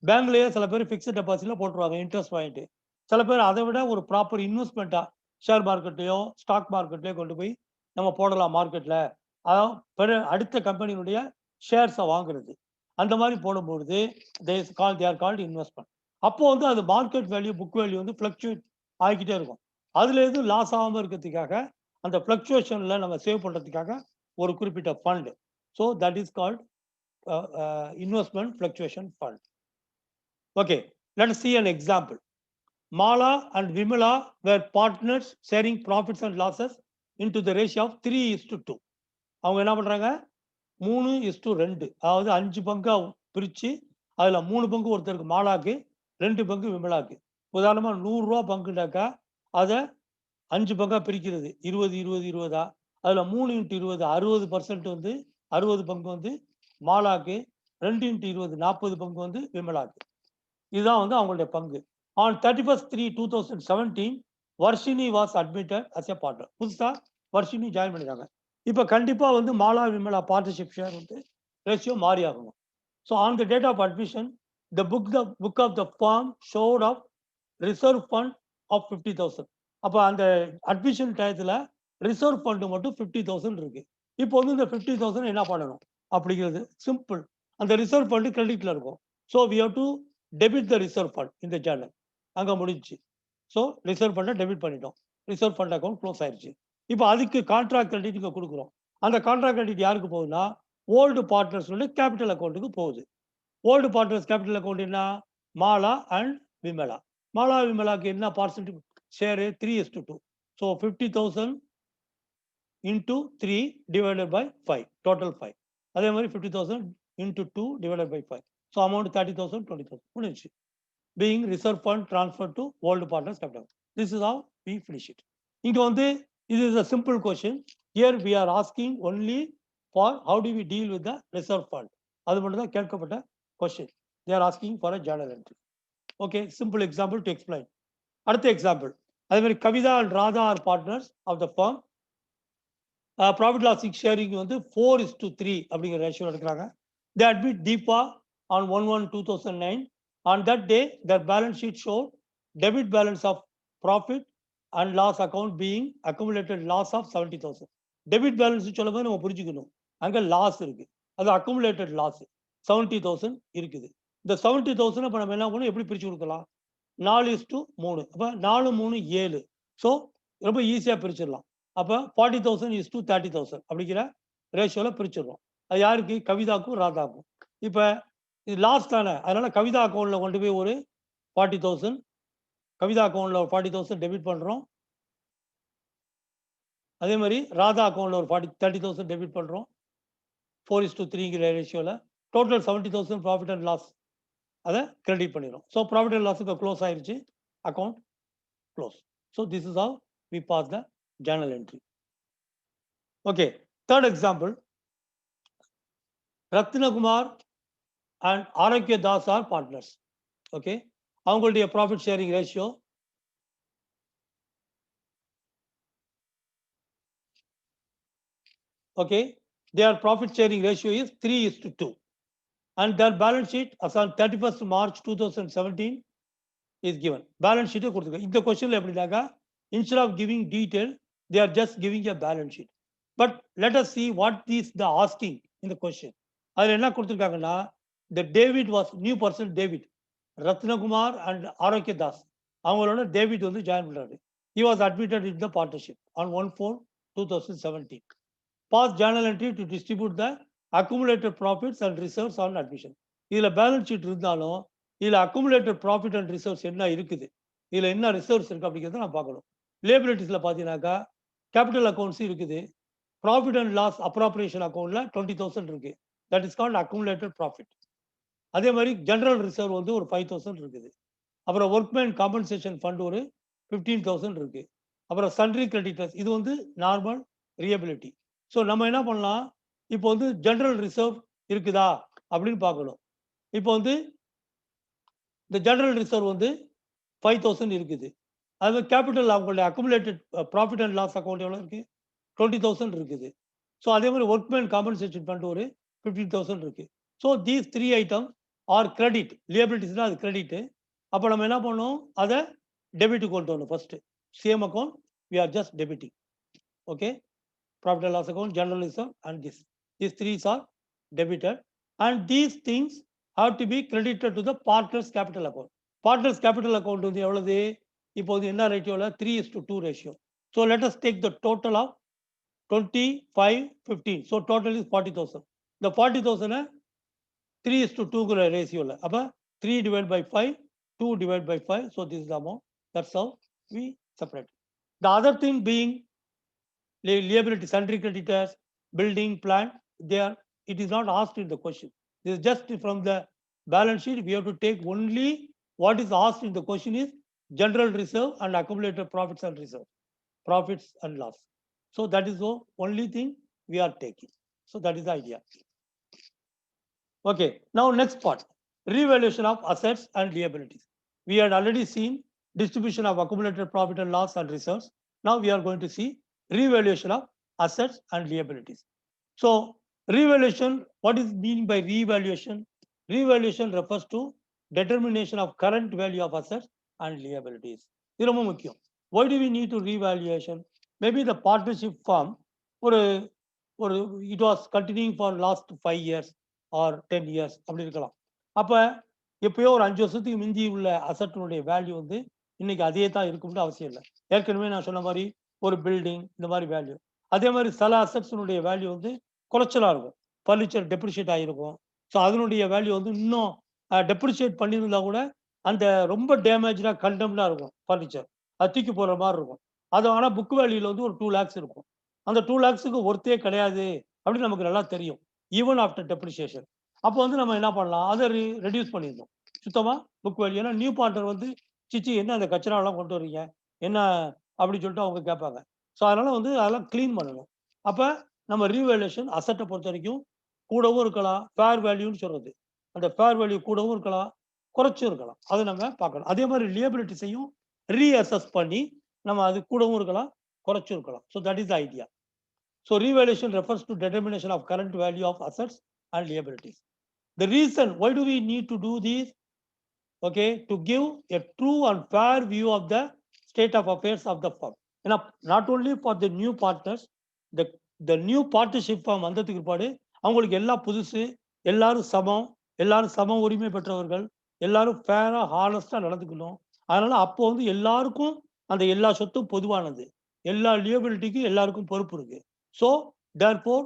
பேங்க்லேயே சில பேர் ஃபிக்ஸ்ட் டெபாசிட்ல போட்டுருவாங்க இன்ட்ரெஸ்ட் வாங்கிட்டு. சில பேர் அதை விட ஒரு ப்ராப்பர் இன்வெஸ்ட்மெண்ட்டா ஷேர் மார்க்கெட்லையோ ஸ்டாக் மார்க்கெட்லையோ கொண்டு போய் நம்ம போடலாம் மார்க்கெட்ல, அதாவது அடுத்த கம்பெனியுடைய ஷேர்ஸை வாங்குறது. அந்த மாதிரி போடும்பொழுது they are called இன்வெஸ்ட்மெண்ட். அப்போ வந்து அது மார்க்கெட் வேல்யூ புக் வேல்யூ வந்து ஃப்ளக்சுவேட் ஆகிக்கிட்டே இருக்கும். அதுல எதுவும் லாஸ் ஆகாமல் இருக்கிறதுக்காக அந்த ஃப்ளக்சுவேஷன்ல நம்ம சேவ் பண்றதுக்காக ஒரு குறிப்பிட்ட fund. So that is called investment fluctuation fund. Okay, let's see an example. Mala and Vimala were partners sharing profits and losses into the ratio of 3:2. அவங்க என்ன பண்றாங்க, 3:2, அதாவது 5 பங்கா பிரிச்சு அதுல 3 பங்கு ஒருத்தருக்கு மாலாக்கு, 2 பங்கு விமலாக்கு. உதாரணமா 100 ரூபா பங்குனாக்கா அதை 5 பங்கா பிரிக்கிறது, 20-20-20, அதுல 3 × 20 60% வந்து 60 பங்கு வந்து மாலாக்கு, 2 × 20 40 பங்கு வந்து விமலாக்கு. இதுதான் வந்து அவங்களுடைய பங்கு. On 31/3/2017 Varshini was admitted as a partner. புதுசா வர்ஷினி ஜாயின் பண்ணிட்டாங்க. இப்ப கண்டிப்பா வந்து மாலா விமலா பார்ட்னர்ஷிப் ஷேர் வந்து ரேஷியோ மாறி ஆகணும். So on the date of admission the book of the firm showed of reserve fund of 50,000. அப்போ அந்த அட்மிஷன் டயத்துல ரிசர்வ் ஃபண்ட் மட்டும் 50,000 இருக்கு. இப்போ வந்து இந்த 50,000 என்ன பண்ணணும் அப்படிங்கிறது சிம்பிள். அந்த ரிசர்வ் ஃபண்ட் கிரெடிட்ல இருக்கும். So we have to debit the reserve fund in the journal. அங்க முடிஞ்சு. ஸோ ரிசர்வ் ஃபண்டை டெபிட் பண்ணிட்டோம், ரிசர்வ் ஃபண்ட் அக்கௌண்ட் க்ளோஸ் ஆயிடுச்சு. இப்போ அதுக்கு கான்ட்ராக்ட் கிரெடிட் இங்கே கொடுக்குறோம். அந்த கான்ட்ராக்ட் கிரெடிட் யாருக்கு போகுதுன்னா ஓல்டு பார்ட்னர்ஸோட கேபிட்டல் அக்கௌண்ட்டுக்கு போகுது. ஓல்டு பார்ட்னர்ஸ் கேபிட்டல் அக்கௌண்ட் என்ன, மாலா அண்ட் விமலா. மாலா விமலாக்கு என்ன percentage share, 3:2. So 50,000 into 3 divided by 5, total 5. அதே மாதிரி 50,000 into 2 divided by 5. So amount 30,000 20,000 முடிஞ்சு. being reserve fund transferred to old partners capital. This is how we finish it. இங்க வந்து இது is a simple question. Here we are asking only for how do we deal with the reserve fund. அது மட்டும் தான் கேட்கப்பட்ட question. They are asking for a journal entry. Okay, simple example to explain. அடுத்த example. அதே மாதிரி Kavitha and Radha are partners of the firm. Profit loss sharing வந்து 4:3 அப்படிங்கிற ratio எடுக்கிறாங்க. They admit Deepa on 1/1/2009. On that day, their balance sheet showed debit balance of profit and loss account being accumulated loss of 70,000. Debit balance சொல்லும்போது நம்ம புரிஞ்சுக்கணும், அங்கே loss இருக்கு, அது accumulated loss 70,000 இருக்குது. இந்த 70,000 இப்போ நம்ம என்ன பண்ணணும், எப்படி பிரித்து கொடுக்கலாம், 4:3. அப்போ 4, 3, 7. ஸோ ரொம்ப ஈஸியாக பிரிச்சிடலாம். அப்போ 40,000 - 30,000 அப்படிங்கிற ரேஷியோவில் பிரிச்சிடுறோம். அது யாருக்கு, கவிதாக்கும் ராதாக்கும். இப்போ இது லாஸ் தானே, அதனால கவிதா அக்கௌண்ட்டில் கொண்டு போய் ஒரு 40,000, கவிதா அக்கௌண்ட்டில் ஒரு 40,000 டெபிட் பண்ணுறோம். அதே மாதிரி ராதா அக்கௌண்ட்டில் ஒரு 30,000 டெபிட் பண்ணுறோம். 4:3 ரேஷியோவில் டோட்டல் 70,000 ப்ராஃபிட் அண்ட் லாஸ் அதை கிரெடிட் பண்ணிடும். ஸோ ப்ராஃபிட் அண்ட் லாஸுக்கு க்ளோஸ் ஆயிடுச்சு, account close. So this is how we pass the journal entry. Okay, third example. Ratnakumar and Arokkiya Das are partners. Okay, அவங்களுடைய profit sharing ratio okay, their profit sharing ratio is 3:2 and their balance sheet as on 31st March 2017 is given. Balance sheet கொடுத்துருக்க. இந்த கொஸ்டின்ல எப்படினாக்கா, instead of giving detail, they are just giving a balance sheet. But let us see what is the asking in the question. அதில் என்ன கொடுத்துருக்காங்கன்னா, the David was new person David, Rathnakumar and ஆரோக்கிய தாஸ் அவங்களோட David வந்து join பண்றாரு. He was admitted in the partnership on 1/4/2017. Pass journal entry to distribute the accumulated profits and reserves on admission. இதில் balance sheet இருந்தாலும் இதில் accumulated profit and reserves என்ன இருக்குது, இதில் என்ன ரிசர்வ்ஸ் இருக்குது அப்படிங்கிறத நான் பார்க்கணும். லேபிலிட்டிஸில் பார்த்தீங்கன்னாக்கா கேபிட்டல் அக்கௌண்ட்ஸ் இருக்குது, ப்ராஃபிட் அண்ட் லாஸ் அப்ராப்ரியேஷன் அக்கௌண்ட்டில் 20,000 இருக்குது, that is called accumulated profit. அதே மாதிரி ஜென்ரல் ரிசர்வ் வந்து ஒரு 5,000 இருக்குது. அப்புறம் ஒர்க்மேன் காம்பன்சேஷன் ஃபண்ட் ஒரு 15,000 இருக்குது. அப்புறம் சன்ட்ரி கிரெடிட்டர்ஸ், இது வந்து நார்மல் ரியபிலிட்டி. ஸோ நம்ம என்ன பண்ணலாம், இப்போ வந்து ஜென்ரல் ரிசர்வ் இருக்குதா அப்படின்னு பார்க்கணும். இப்போ வந்து இந்த ஜென்ரல் ரிசர்வ் வந்து 5,000 இருக்குது. அது கேபிட்டல் அவங்களுடைய accumulated profit and loss account எவ்வளோ இருக்குது, 20,000 இருக்குது. ஸோ அதே மாதிரி ஒர்க்மேன் காம்பன்சேஷன் ஃபண்ட் ஒரு 15,000 இருக்குது. So these 3 item are credit, லியபிலிட்டிஸ்னால் அது கிரெடிட்டு. அப்போ நம்ம என்ன பண்ணோம், அதை டெபிட்டுக்கு கொண்டு வரணும். First same account we are just debiting. Okay, profit and loss account, general reserve, and these three are debited, and these things have to be credited to the partners capital account. Partners capital account வந்து எவ்வளவு, இப்போ வந்து என்ன ரேஷியோல 3:2 ratio. So let us take the total of 25, 15. So total is 40,000. இந்த 40,000 3:2 ரேஷியோல, அப்ப 3 divided by 5, 2 divided by 5. So this is the amount. That's how we separate. The other thing being liability, sundry creditors, building, plant, it is not asked in the question. This is just from the balance sheet. We have to take only what is asked in the question is general reserve and accumulated profits and reserve, profits and loss. So that is the only thing we are taking. So that is the idea. Okay, now next part, revaluation of assets and liabilities. We had already seen distribution of accumulated profit and loss and reserves. Now we are going to see revaluation of assets and liabilities. So revaluation, what is meaning by revaluation? Revaluation refers to determination of current value of assets and liabilities. இது ரொம்ப முக்கியம். Why do we need to revaluation? Maybe the partnership firm ஒரு it was continuing for last 5 years or 10 years அப்படி இருக்கலாம். அப்போ எப்பயோ ஒரு 5 வருஷத்துக்கு மிஞ்சி உள்ள அசட்டினுடைய வேல்யூ வந்து இன்னைக்கு அதே தான் இருக்கும்னு அவசியம் இல்லை. ஏற்கனவே நான் சொன்ன மாதிரி ஒரு பில்டிங் இந்த மாதிரி வேல்யூ, அதே மாதிரி சில அசட்ஸினுடைய வேல்யூ வந்து குறைச்சலாக இருக்கும், ஃபர்னிச்சர் டெப்ரிஷியேட் ஆகிருக்கும். ஸோ அதனுடைய வேல்யூ வந்து இன்னும் டெப்ரிஷியேட் பண்ணியிருந்தா கூட அந்த ரொம்ப டேமேஜாக கண்டம்டாக இருக்கும் ஃபர்னிச்சர், அது தூக்கி போடுற மாதிரி இருக்கும். அது ஆனால் புக் வேல்யூவில் வந்து ஒரு 2 lakhs இருக்கும். அந்த 2 lakhsக்கு ஒர்த்தே கிடையாது அப்படின்னு நமக்கு நல்லா தெரியும், ஈவன் ஆஃப்டர் டெப்ரிஷியேஷன். அப்போ வந்து நம்ம என்ன பண்ணலாம், அதை ரெடியூஸ் பண்ணிடணும் சுத்தமாக புக் வேல்யூ. ஏன்னா நியூ பார்ட்னர் வந்து சிச்சி என்ன அந்த கச்சராவெல்லாம் கொண்டு வரீங்க என்ன அப்படின்னு சொல்லிட்டு அவங்க கேட்பாங்க. ஸோ அதனால வந்து அதெல்லாம் கிளீன் பண்ணணும். அப்போ நம்ம ரீவேல்யூஷன் அசட்டை பொறுத்த வரைக்கும் கூடவும் இருக்கலாம், ஃபேர் வேல்யூன்னு சொல்றது. அந்த ஃபேர் வேல்யூ கூடவும் இருக்கலாம், குறைச்சும் இருக்கலாம். அதை நம்ம பார்க்கணும். அதே மாதிரி லியபிலிட்டிஸையும் ரீஅசஸ் பண்ணி நம்ம அது கூடவும் இருக்கலாம், குறைச்சும் இருக்கலாம். So that is the idea. So revaluation refers to determination of current value of assets and liabilities. The reason why do we need to do this? Okay, to give a true and fair view of the state of affairs of the firm. Not only for the new partners, the new partnership firm வந்ததுக்கு பிற்பாடு அவங்களுக்கு எல்லாம் புதுசு, எல்லாரும் சம உரிமை பெற்றவர்கள், எல்லாரும் ஃபேரா ஹானஸ்டா நடந்துக்கணும். அதனால அப்போ வந்து எல்லாருக்கும் அந்த எல்லா சொத்தும் பொதுவானது, எல்லா லியபிலிட்டிக்கும் எல்லாருக்கும் பொறுப்பு இருக்கு. So therefore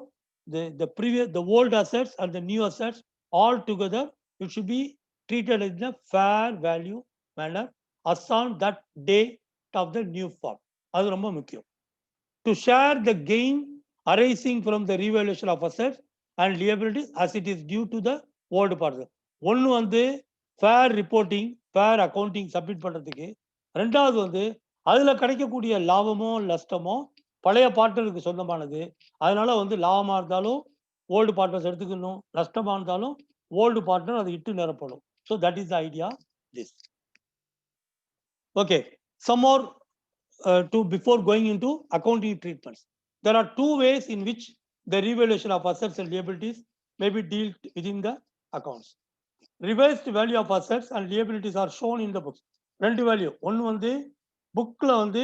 the old assets and the new assets all together, it should be treated in a fair value manner as on that date of the new firm. அது ரொம்ப முக்கியம். To share the gain arising from the revaluation of assets and liabilities as it is due to the old partner. ஒன்னு வந்து fair reporting, fair accounting submit பண்றதுக்கு, ரெண்டாவது வந்து அதுல கிடைக்கக்கூடிய லாபமோ நஷ்டமோ பழைய பார்ட்னருக்கு சொந்தமானது. அதனால வந்து லாபமா இருந்தாலும் ஓல்டு பார்ட்னர்ஸ் எடுத்துக்கணும், நஷ்டமா இருந்தாலும் ஓல்டு பார்ட்னர் அது இட்டு நிரப்பணும். So that is the idea this. Okay, some more before going into accounting treatments. There are two ways in which the revaluation of assets and liabilities may be dealt within the accounts. Revised value of assets and liabilities are shown in the books. ரெண்டு value, ஒன்று வந்து புக்கில் வந்து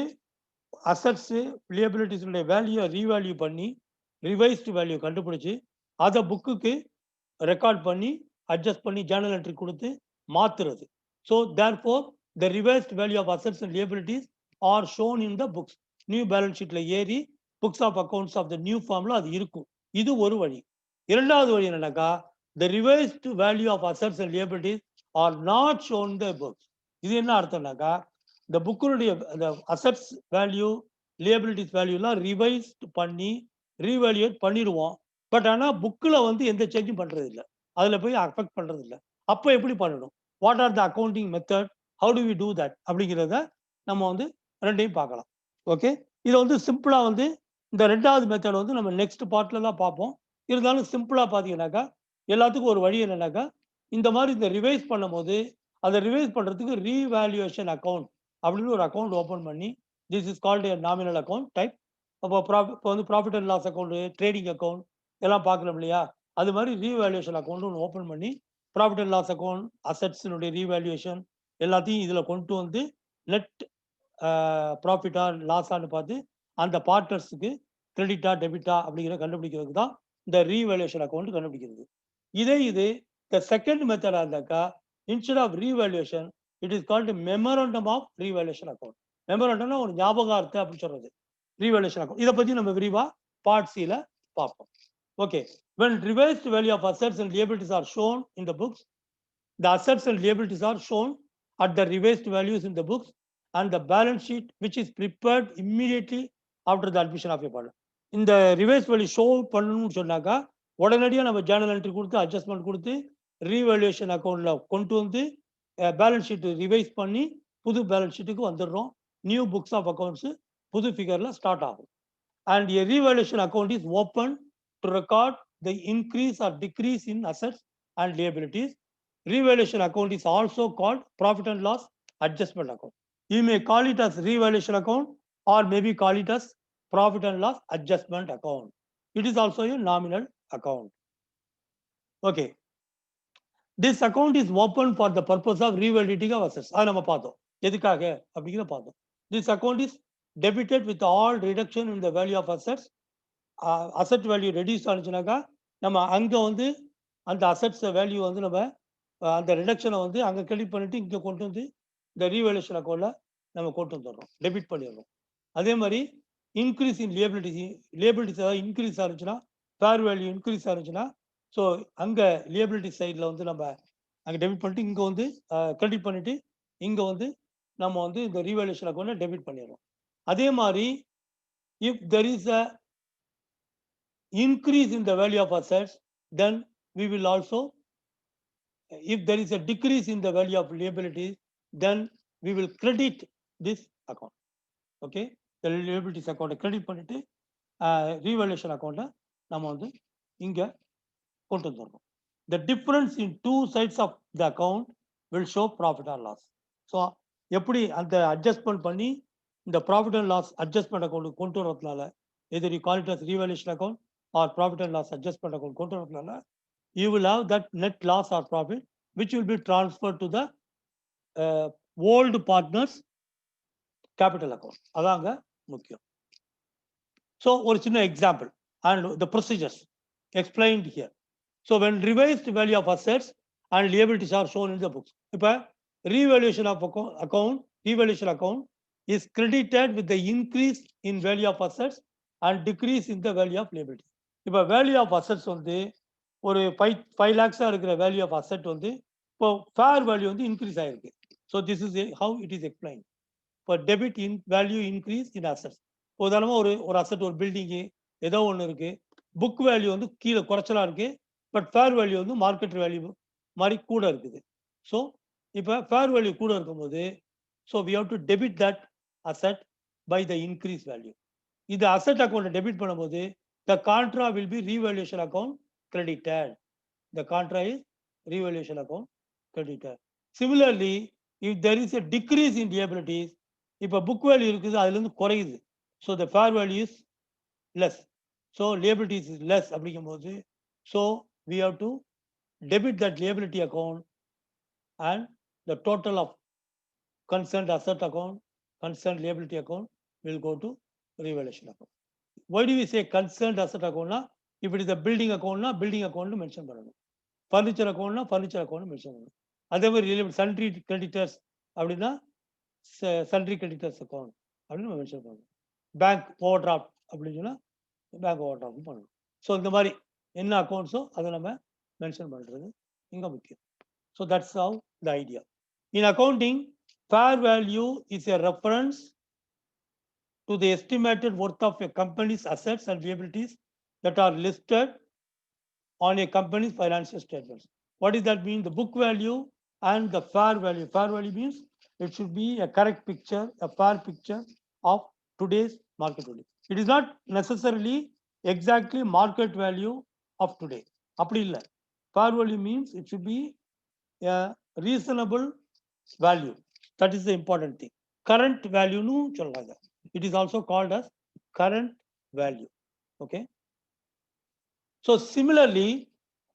assets லியபிலிட்டிஸுடைய value revalue பண்ணி revised value கண்டுபிடிச்சி அதை புக்குக்கு record பண்ணி அட்ஜஸ்ட் பண்ணி ஜேர்னல் என்ட்ரி கொடுத்து மாத்துறது. So therefore the revised value of assets and liabilities are shown in the books. New balance ஷீட்ல ஏறி books of accounts of the new ஃபார்ம்ல அது இருக்கும். இது ஒரு வழி. இரண்டாவது வழி என்னன்னாக்கா, the revised value of assets and liabilities are not shown the books. இது என்ன அர்த்தம்னாக்கா, இந்த புக்கினுடைய அசட்ஸ் வேல்யூ லியபிலிட்டிஸ் வேல்யூலாம் ரிவைஸ்ட் பண்ணி ரீவேல்யூட் பண்ணிடுவோம். பட் ஆனால் புக்கில் வந்து எந்த சேஞ்சும் பண்ணுறது இல்லை, அதில் போய் அஃபெக்ட் பண்ணுறது இல்லை. அப்போ எப்படி பண்ணணும், what are the accounting method, how do we do that அப்படிங்கிறத நம்ம வந்து ரெண்டையும் பார்க்கலாம். ஓகே, இதை வந்து சிம்பிளாக வந்து இந்த ரெண்டாவது மெத்தட் வந்து நம்ம நெக்ஸ்ட் பார்ட்ல தான் பார்ப்போம். இருந்தாலும் சிம்பிளாக பார்த்தீங்கன்னாக்கா எல்லாத்துக்கும் ஒரு வழி என்னன்னாக்கா, இந்த மாதிரி இந்த ரிவைஸ் பண்ணும்போது அதை ரிவைஸ் பண்ணுறதுக்கு ரீவேல்யூவேஷன் அக்கௌண்ட் அப்படின்னு ஒரு அக்கௌண்ட் ஓப்பன் பண்ணி, this is called a nominal account type. அப்போ இப்போ வந்து profit and loss account, trading account எல்லாம் பார்க்கலாம் இல்லையா, அது மாதிரி ரீவேல்யூவேஷன் அக்கௌண்ட் ஒன்று ஓப்பன் பண்ணி ப்ராஃபிட் அண்ட் லாஸ் அக்கௌண்ட், அசட்ஸினுடைய ரீவேல்யூவேஷன் எல்லாத்தையும் இதில் கொண்டு வந்து நெட் ப்ராஃபிட்டா லாஸான்னு பார்த்து அந்த பார்ட்னர்ஸுக்கு கிரெடிட்டா டெபிட்டா அப்படிங்கிற கண்டுபிடிக்கிறதுக்கு தான் இந்த ரீவேல்யூவேஷன் அக்கௌண்ட் கண்டுபிடிக்கிறது. இது த செகண்ட் மெத்தடாக இருந்தாக்கா, instead of revaluation it is called memorandum of revaluation account. மெமரண்டம்னா ஒரு ஞாபகார்த்தம் அப்படின்னு சொல்றது ரீவேல்யூவேஷன் அக்கௌண்ட். இதை பற்றி நம்ம விரிவா பார்ட் சில பார்ப்போம். Okay, when revised value of assets and liabilities are shown in the books, the assets and liabilities are shown at the revised values in the books and the balance sheet which is prepared immediately after the admission of a partner. இந்த revised value show பண்ணணும்னு சொன்னாக்கா உடனடியாக நம்ம Journal entry கொடுத்து adjustment கொடுத்து revaluation அக்கௌண்ட்ல கொண்டு வந்து பேலன்ஸ் ஷீட் ரிவைஸ் பண்ணி புது பேலன்ஸ் ஷீட்டுக்கு வந்துடுறோம். நியூ புக்ஸ் ஆஃப் அக்கௌண்ட்ஸ் புது ஃபிகர்ல ஸ்டார்ட் ஆகும். And a revaluation account is open to record the increase or decrease in assets and liabilities. Revaluation account is also called profit and loss adjustment account. You may call it as revaluation account or maybe call it as profit and loss adjustment account. It is also a nominal account. Okay. This account is open for the purpose of revaluating of assets. அது நம்ம பார்த்தோம், எதுக்காக அப்படிங்கிறத பார்த்தோம். This account is debited with all reduction in the value of assets. Asset value reduce ஆனிச்சுனாக்கா நம்ம அங்கே வந்து அந்த அசட்ஸ் வேல்யூ வந்து நம்ம அந்த ரிடக்ஷனை வந்து அங்கே கிரெடிட் பண்ணிட்டு இங்கே கொண்டு வந்து இந்த ரீவேல்யூஷன் அக்கௌண்ட்ல நம்ம கொண்டு வந்துடுறோம், டெபிட் பண்ணிடுறோம். அதே மாதிரி இன்க்ரீஸ் இன் லியபிலிட்டிஸ் ஏதாவது இன்க்ரீஸ் ஆனிச்சுன்னா, ஃபேர் வேல்யூ இன்க்ரீஸ் ஆனிச்சுன்னா, ஸோ அங்கே லியபிலிட்டி சைடில் வந்து நம்ம அங்கே டெபிட் பண்ணிட்டு இங்கே வந்து கிரெடிட் பண்ணிட்டு இங்கே வந்து நம்ம வந்து இந்த ரீவேல்யூஷன் அக்கௌண்ட்ல டெபிட் பண்ணிடுறோம். அதே மாதிரி if there is a increase in the value of assets, then we will also, if there is a decrease in the value of liabilities, then we will credit this account. Okay, the liabilities account credit பண்ணிட்டு revaluation account நம்ம வந்து இங்க கொண்டு வந்துடணும். The difference in two sides of the account will show profit or loss. So எப்படி அந்த adjustment பண்ணி இந்த profit and loss adjustment account கொண்டு வரதுனால, எதிர் you call it as revaluation account or profit and loss adjustment account கொண்டு வரதுனால, you will have that net loss or profit which will be transferred to the old partners capital account. அதாங்க முக்கியம். So ஒரு சின்ன example and the procedures explained here. So when revised value of assets and liabilities are shown in the books, இப்ப revaluation of account is credited with the increase in value of assets and decrease in the value of liabilities. இப்ப value of assets வந்து ஒரு 5 lakhs இருக்கிற value of asset வந்து இப்போ fair value வந்து increase ஆயிருக்கு. So this is how it is explain. இப்போ debit in value increase in assets. உதாரணமாக ஒரு அசெட் ஒரு பில்டிங்கு ஏதோ ஒன்று இருக்கு, புக் வேல்யூ வந்து கீழே குறைச்சலா இருக்கு, பட் ஃபேர் வேல்யூ வந்து மார்க்கெட் வேல்யூ மாதிரி கூட இருக்குது. ஸோ இப்போ ஃபேர் வேல்யூ கூட இருக்கும்போது so we have to debit that asset by the increase value. இது அசெட் அக்கௌண்ட்டை டெபிட் பண்ணும்போது the contra will be revaluation account credited. The contra is revaluation account credited. Similarly, if there is a decrease in liabilities, if a book value இருக்குது அதுல இருந்து குறையுது, so the fair value is less, so liabilities is less அப்படிங்கும்போது so we have to debit that liability account and the total of concerned asset account, concerned liability account will go to revaluation account. Why do we say concerned asset account? If it is a building account, building account mention பண்ணணும். Furniture அக்கௌண்ட்னா furniture account mention பண்ணணும். அதே மாதிரி sundry creditors அப்படின்னா sundry creditors account அப்படின்னு நம்ம mention பண்ணணும். Bank over draft அப்படின்னு சொன்னால் பேங்க் ஓவர் டிராஃப்ட் பண்ணணும். ஸோ இந்த மாதிரி என்ன அக்கௌண்ட்ஸோ அதை நம்ம மென்ஷன் பண்ணுறது இங்கே முக்கியம். So that's how the idea. In accounting, fair value is a reference to the estimated worth of a company's assets and liabilities that are listed on a company's financial statements. What does that mean? The book value and the fair value. Fair value means it should be a correct picture, a fair picture of today's market value. It is not necessarily exactly market value of today. அப்படி இல்லை. Fair value means it should be a reasonable value. That is the important thing. Current value nu சொல்றாங்க. It is also called as current value. Okay. So similarly,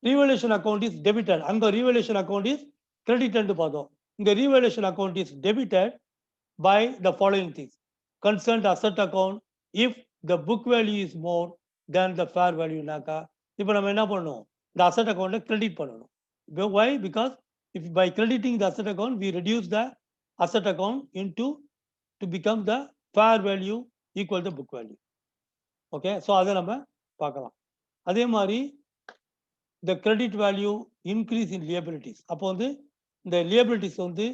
revaluation account is debited. And the revaluation account is credited to Pado. The revaluation account is debited by the following things. Concerned asset account, if the book value is more than the fair value naka. இப்போ நம்ம என்ன பண்ணணும்? The asset account credit பண்ணணும். Why? Because if by crediting the asset account, we reduce the asset account to become the fair value equal to book value. Okay, so அதை நம்ம பார்க்கலாம். அதே மாதிரி the credit value increase in liabilities. அப்போ வந்து இந்த liabilities வந்து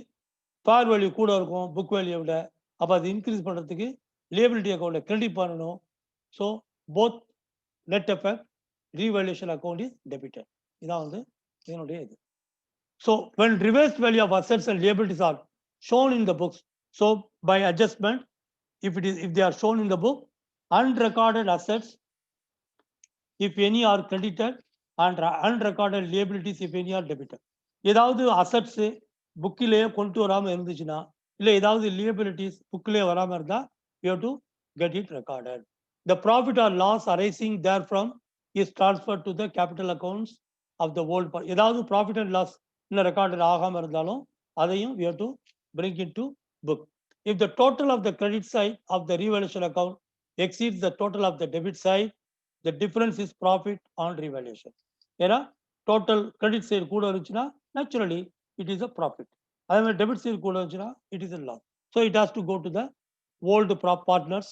fair value கூட இருக்கும் book value விட. அப்போ அது இன்க்ரீஸ் பண்ணுறதுக்கு liability account credit பண்ணணும். So both net effect revaluation account is debited. இதான் வந்து இதனுடைய இது. So when reversed value of assets and liabilities are shown in the books, so by adjustment, if they are shown in the book, unrecorded assets if any are credited and unrecorded liabilities if any are debited. ஏதாவது assets புக்கிலேயே கொண்டு வராமல் இருந்துச்சுன்னா, இல்லை ஏதாவது liabilities புக்கிலே வராமல் இருந்தால் you have to get it recorded. The profit or loss arising therefrom is transferred to the capital accounts of the old part. ஏதாவது profit and loss இன்னும் ரெக்கார்டட் ஆகாமல் இருந்தாலும் அதையும் we have to bring it to book. If the total of the credit side of the revaluation account exceeds the total of the debit side, the difference is profit on revaluation. ஏன்னா total credit side கூட இருந்துச்சுன்னா naturally it is a profit. அதே மாதிரி debit side கூட இருந்துச்சுன்னா it is a loss. So it has to go to the old partners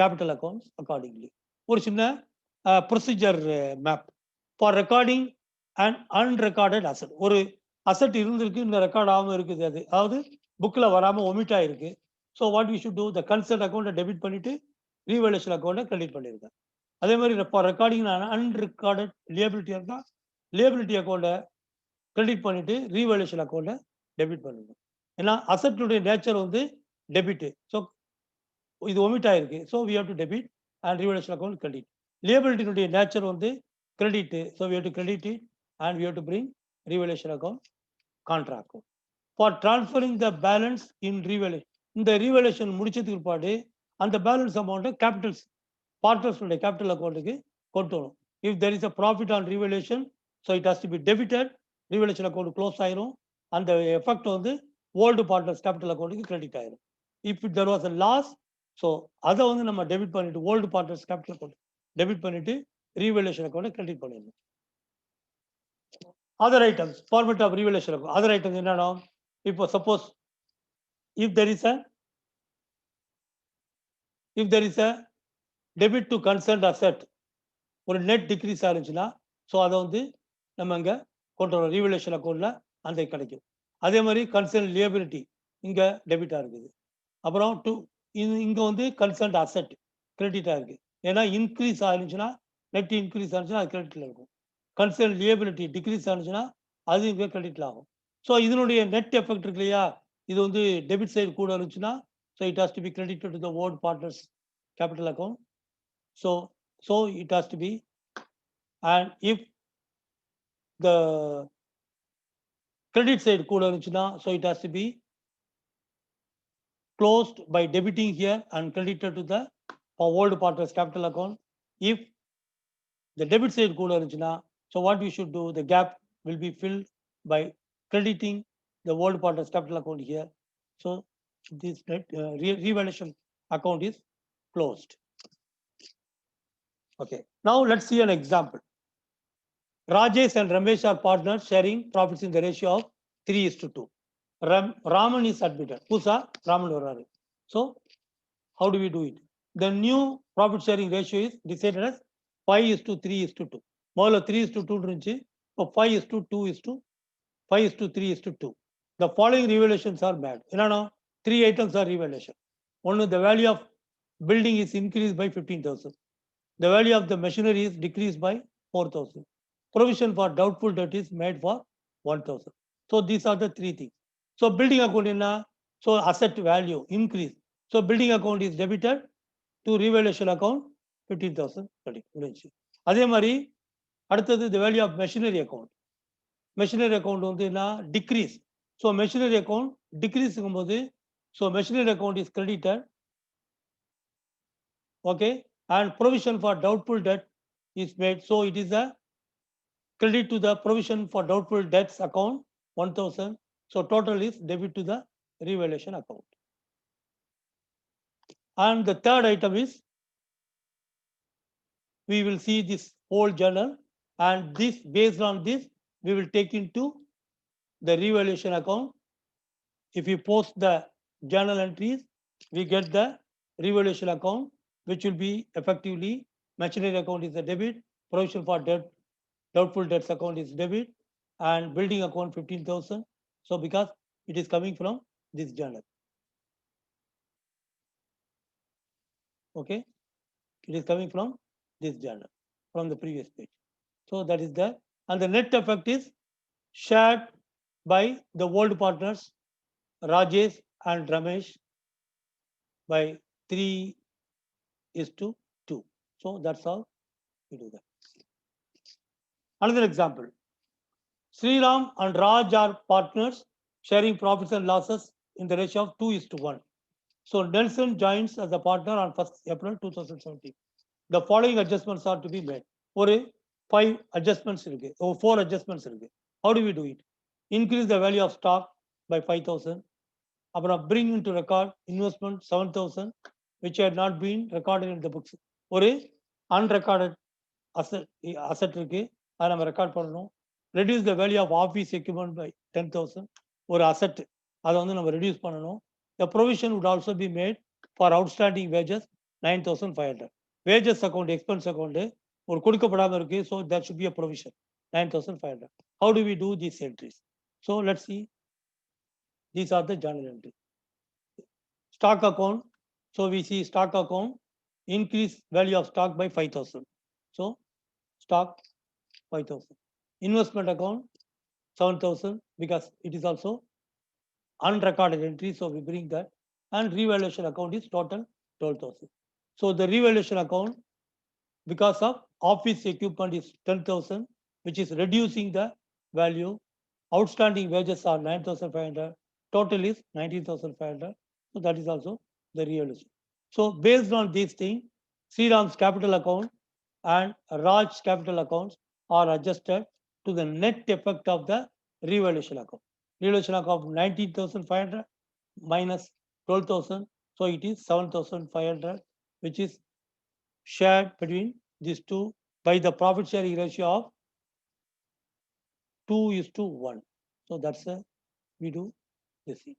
capital accounts accordingly. ஒரு சின்ன procedure map for recording and unrecorded asset. ஒரு asset இருந்திருக்கு, இந்த record ஆகாமல் இருக்குது, அது அதாவது புக்கில் வராமல் ஒமிட் ஆகிருக்கு. So what we should do, the concern அக்கௌண்ட்டை டெபிட் பண்ணிட்டு ரீவேல்யூஷன் அக்கௌண்ட்டை கிரெடிட் பண்ணியிருக்கேன். அதே மாதிரி இப்போ ரெக்கார்டிங் அன்ரெக்கார்டட் லியபிலிட்டி இருந்தால் லியபிலிட்டி அக்கௌண்ட்டை கிரெடிட் பண்ணிட்டு ரீவேல்யூஷன் அக்கௌண்ட்டை டெபிட் பண்ணிடுங்க. ஏன்னா அசட்டுடைய நேச்சர் வந்து டெபிட்டு. ஸோ இது ஒமிட் ஆயிருக்கு. So we have to debit and revaluation account credit. liability nature on the credit, so we have to credit it and we have to bring revaluation account contract. For transferring the balance in revaluation, இந்த revaluation முடிச்சதுக்கு பிற்பாடு அந்த balance amount capital partners capital account கொண்டு வரும். If there is a profit on revaluation, so it has to be debited, revaluation account close ஆயிரும், and the effect வந்து old partners capital account credit ஆயிரும். If there was a loss, so அதை வந்து நம்ம debit பண்ணிட்டு old partners capital account debit பண்ணிட்டு revaluation account credit பண்ணிடணும். Other items, format of revaluation account. Other items என்னன்னா, இப்போ suppose if there is a debit to concerned asset, ஒரு net decrease ஆயிருச்சுன்னா, so அதை வந்து நம்ம இங்க கொண்டு வரோம் revaluation accountல அந்த கிடைக்கும். அதே மாதிரி concerned liability இங்க debit இருக்குது. அப்புறம் இங்க வந்து concerned asset credit இருக்கு. ஏன்னா increase ஆயிருச்சுன்னா net increase ஆயிருச்சுன்னா அது creditல இருக்கும். concerned liability decrease ஆயிருச்சுன்னா அது இங்க creditல ஆகும். ஸோ இதனுடைய நெட் எஃபெக்ட் இருக்கு இல்லையா, இது வந்து டெபிட் சைடு கூட இருந்துச்சுன்னா, so it has to be credited to the old partners capital account. So it has to be, and if the credit side கூட இருந்துச்சுன்னா, so it has to be closed by debiting here and credited to the old partners capital account. If the debit side கூட இருந்துச்சுன்னா, so what we should do, the gap will be filled by crediting the old partners capital account here. So this revaluation account is closed. Okay, now let's see an example. Rajesh and Ramesh are partners sharing profits in the ratio of 3:2. Raman is admitted. Pusa Raman vararu. So how do we do it? The new profit sharing ratio is decided as 5:3:2. முதல்ல 3:2 இருந்துச்சு, இப்போ 5:3:2. The following revaluations are made. என்னன்னா 3 items are revaluation. One, the value of building is increased by 15,000. The value of the machinery is decreased by 4,000. Provision for doubtful debt is made for 1,000. So these are the three things. So building account enna, so asset value increase. So building account is debited to revaluation account 15,000 credit. அதே மாதிரி அடுத்தது the value of machinery account. Machinery account வந்து என்ன, decrease. So machinery account decrease போது, so machinery account is credited. Okay, and provision for doubtful debt is made. So it is a credit to the provision for doubtful debts account 1,000. So total is debit to the revaluation account. And the third item is, we will see this whole journal, and this based on this we will take into the revaluation account. If we post the journal entries, we get the revaluation account, which will be effectively machinery account is a debit, provision for debt, doubtful debts account is debit, and building account 15,000. So because it is coming from this journal. Okay, it is coming from this journal, from the previous page. So that is there. And the net effect is shared by the old partners Rajesh and Ramesh by 3:2. So that's how we do that. Another example, Sriram and Raj are partners sharing profits and losses in the ratio of 2:1. So Nelson joins as a partner on 1st April 2017. The following adjustments are to be made. ஒரு 5 adjustments இருக்கு, 4 adjustments இருக்கு. How do we do it? Increase the value of stock by 5,000. அப்புறம் bring into record investment 7,000 which had not been recorded in the books. ஒரு unrecorded asset இருக்கு, அதை நம்ம record பண்ணணும். Reduce the value of office equipment by 10,000. ஒரு asset அதை வந்து நம்ம reduce பண்ணணும். The provision would also be made for outstanding wages 9,500. Wages account, expense account ஒரு கொடுக்கப்படாம இருக்கு, so that should be a provision 9,500. How do we do these entries? So let's see. These are the journal entries. Stock account. So we see stock account, increase value of stock by 5,000. So stock 5,000. Investment account 7,000 because it is also unrecorded entry. So we bring that. And revaluation account is total 12,000. So the revaluation account because of office equipment is 10,000, which is reducing the value. Outstanding wages are 9,500. Total is 19,500. So that is also the real issue. So based on these things, Sriram's capital account and Raj's capital accounts are adjusted to the net effect of the revaluation account. Revaluation account of 19,500 minus 12,000. So it is 7,500, which is shared between these two by the profit sharing ratio of 2:1. So that's a we do this thing.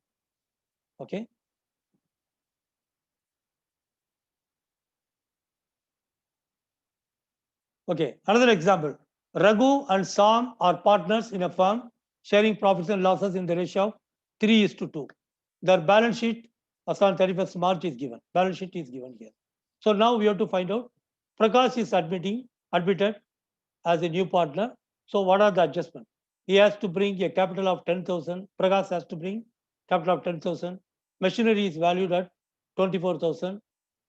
Okay. Okay. Another example. Raghu and Sam are partners in a firm sharing profits and losses in the ratio of 3:2. Their balance sheet as on 31st March is given. Balance sheet is given here. So now we have to find out. Prakash is admitted as a new partner. So what are the adjustments? He has to bring a capital of 10,000. Prakash has to bring capital of 10,000. Machinery is valued at 24,000.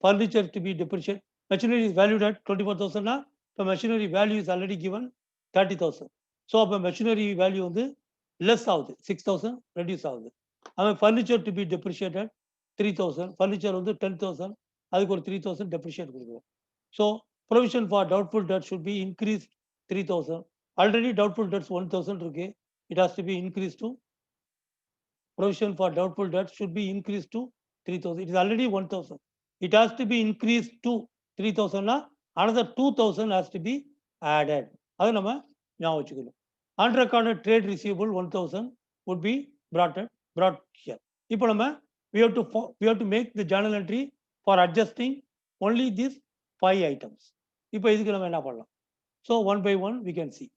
Furniture to be depreciated. Machinery is valued at 24,000. Now, the machinery value is already given 30,000. So, the machinery value is less out 6,000 reduce out. Furniture to be depreciated 3,000. Furniture on 10,000. That's 3,000 depreciate. So, provision for doubtful debt should be increased 3,000. Already doubtful debts 1,000. Okay, it has to be increased to provision for doubtful debt should be increased to 3,000. It is already 1,000. It has to be increased to 3,000. Another 2,000 has to be added. Unrecorded trade receivable 1,000 would be brought here. We have to make the journal entry for adjusting only these 5 items. So one by one we can see.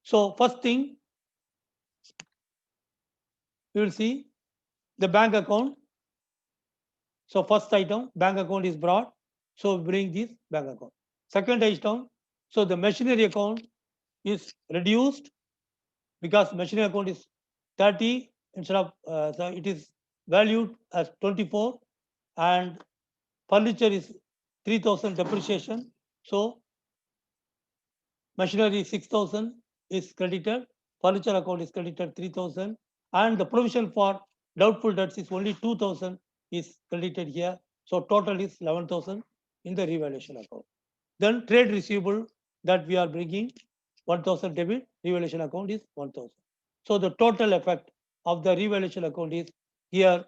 So first thing, we will see the bank account. So first item, bank account is brought. So bring this bank account. Second item, so the machinery account is reduced because machinery account is 30 instead of so it is valued as 24, and furniture is 3,000 depreciation. So machinery 6,000 is credited, furniture account is credited 3,000, and the provision for doubtful debts is only 2,000 is credited here. So total is 11,000 in the revaluation account. Then trade receivable that we are bringing 1,000 debit, revaluation account is 1,000. So the total effect of the revaluation account is here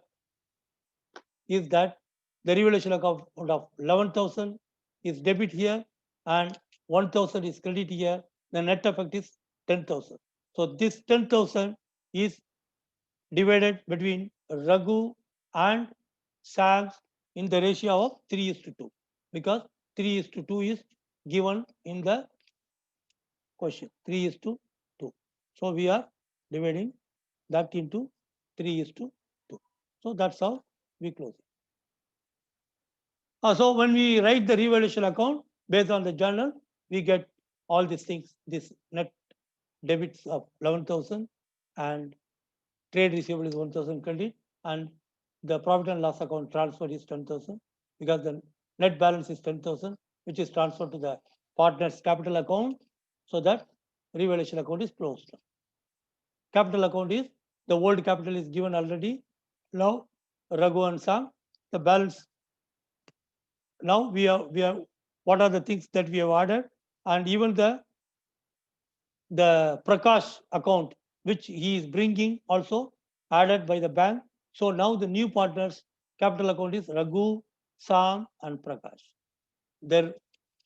is that the revaluation account of 11,000 is debit here and 1,000 is credit here. The net effect is 10,000. So this 10,000 is divided between Raghu and Sam in the ratio of 3:2 because 3:2 is given in the question 3:2. So we are dividing that into 3:2. So that's how we close it. So when we write the revaluation account based on the journal, we get all these things, this net debits of 11,000 and trade receivable is 1,000 credit, and the profit and loss account transfer is 10,000 because the net balance is 10,000, which is transferred to the partner's capital account, so that revaluation account is closed. Capital account is the old capital is given already. Now Raghu and Sam, the balance. Now we are what are the things that we have added, and even the Prakash account which he is bringing also added by the bank. So now the new partners capital account is Raghu, Sam and Prakash. Their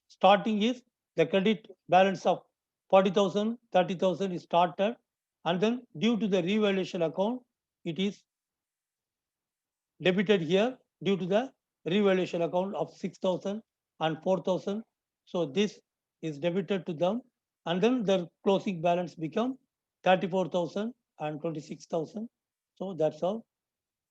starting is the credit balance of 40,000, 30,000 is started, and then due to the revaluation account, it is debited here due to the revaluation account of 6,000 and 4,000. So this is debited to them, and then their closing balance become 34,000 and 26,000. So that's how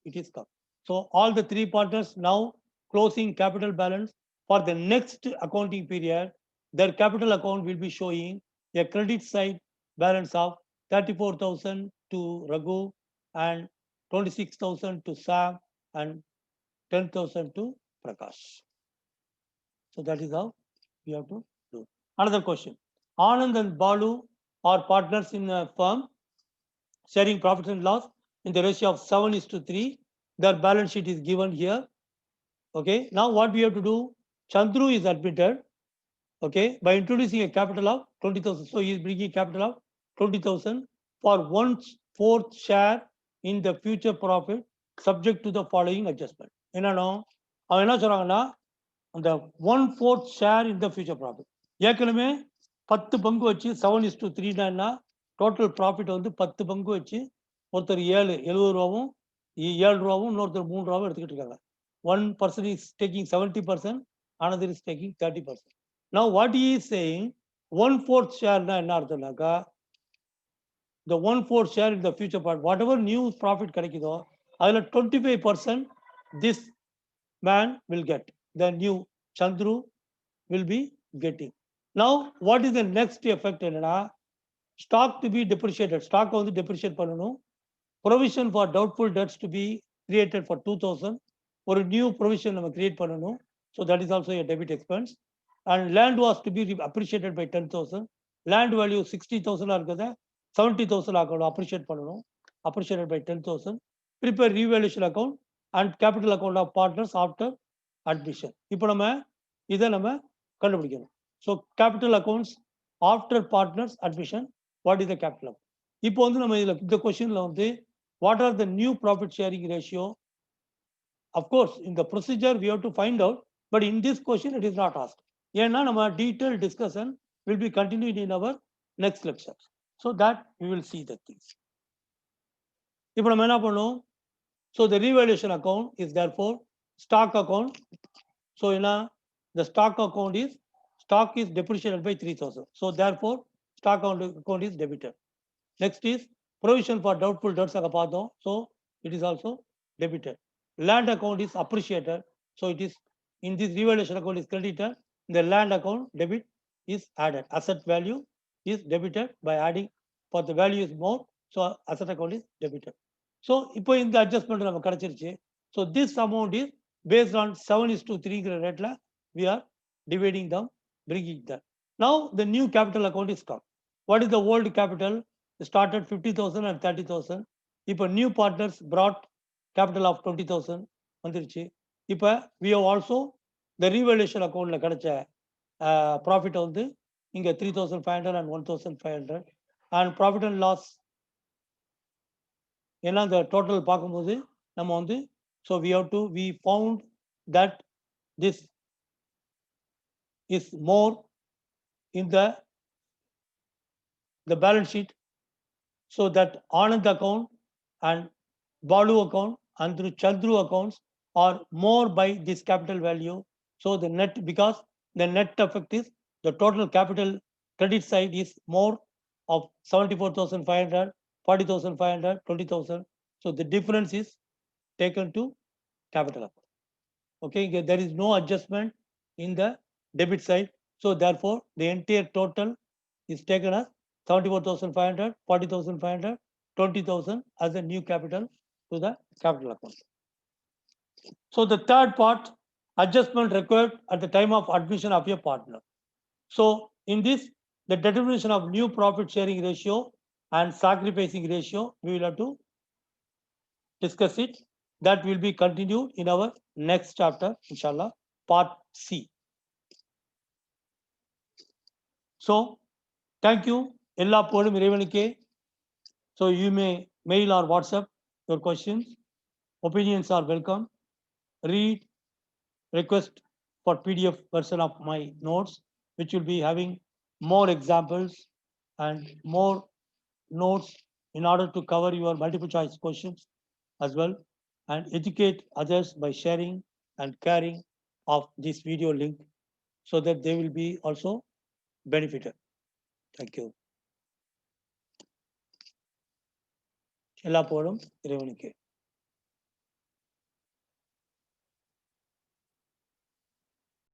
it is come. So all the three partners now closing capital balance for the next accounting period, their capital account will be showing a credit side balance of 34,000 to Raghu and 26,000 to Sam and 10,000 to Prakash. So that is how we have to do. Another question. Anand and Balu are partners in a firm sharing profits and loss in the ratio of 7:3. Their balance sheet is given here. Okay, now what we have to do? Chandru is admitted, okay, by introducing a capital of 20,000. So he is bringing capital of 20,000 for 1/4 share in the future profit subject to the following adjustment. என்னன்னா அவன் என்ன சொல்றாங்கன்னா அந்த 1/4 share in the future profit. ஏற்கனவே 10 பங்கு வச்சு 7:3 total profit வந்து 10 பங்கு வச்சு ஒருத்தர் 70 ரூபாவும் 7 ரூபாவும் இன்னொருத்தர் 3 ரூபாவும் எடுத்துக்கிட்டு இருக்காங்க. One person is taking 70%, another is taking 30%. Now what he is saying, 1/4 share என்ன அர்த்தம்னாக்கா the 1/4 share in the future part, whatever new profit கிடைக்குதோ அதுல 25% this man will get, the new Chandru will be getting. Now what is the next effect என்னன்னா stock to be depreciated, stock வந்து depreciate பண்ணணும். Provision for doubtful debts to be created for 2,000, ஒரு new provision நம்ம create பண்ணணும். So that is also a debit expense. And land was to be appreciated by 10,000. Land value 60,000 இருக்கிறத 70,000 ஆக்கணும், appreciate பண்ணணும், appreciated by 10,000. Prepare revaluation account and capital account of partners after admission. இப்போ நம்ம இதை நம்ம கண்டுபிடிக்கணும். So capital accounts after partners admission, what is the capital account? இப்போ வந்து நம்ம இதுல இந்த கொஸ்டின்ல வந்து what are the new profit sharing ratio? Of course, in the procedure we have to find out, but in this question it is not asked. ஏன்னா நம்ம detailed discussion will be continued in our next lecture, so that we will see the things. இப்போ நம்ம என்ன பண்ணோம்? So the revaluation account is therefore stock account. So the stock account is depreciated by 3,000. So therefore stock account is debited. Next is provision for doubtful debts. So it is also debited. Land account is appreciated. So it is in this revaluation account is credited. The land account debit is added. Asset value is debited by adding, for the value is more. So asset account is debited. So இப்போ இந்த adjustment நம்ம கிடைச்சிருச்சு. So this amount is based on 7:3 rate la we are dividing them, bringing that. Now the new capital account is come. What is the old capital? Started 50,000 and 30,000. இப்போ new partners brought capital of 20,000 வந்துருச்சு. இப்போ we have also the revaluation account ல கிடைச்ச profit வந்து இங்க 3,500 and 1,500 and profit and loss ஏன்னா the total பார்க்கும்போது நம்ம வந்து so we found that this is more in the balance sheet, so that Anand account and Balu account and through Chandru accounts are more by this capital value. So the net, because the net effect is the total capital credit side is more of 74,500, 40,500, 20,000. So the difference is taken to capital account. Okay, there is no adjustment in the debit side. So therefore the entire total is taken as 74,500, 40,500, 20,000 as a new capital to the capital account. So the third part, adjustment required at the time of admission of your partner. So in this, the determination of new profit sharing ratio and sacrificing ratio, we will have to discuss it. That will be continued in our next chapter, inshallah, part C. So thank you. எல்லா போலும் இறைவனுக்கே. So you may mail or WhatsApp your questions. Opinions are welcome. Read, request for PDF version of my notes, which will be having more examples and more notes in order to cover your multiple choice questions as well, and educate others by sharing and caring of this video link so that they will be also benefited. Thank you. எல்லா போலும் இறைவனுக்கே.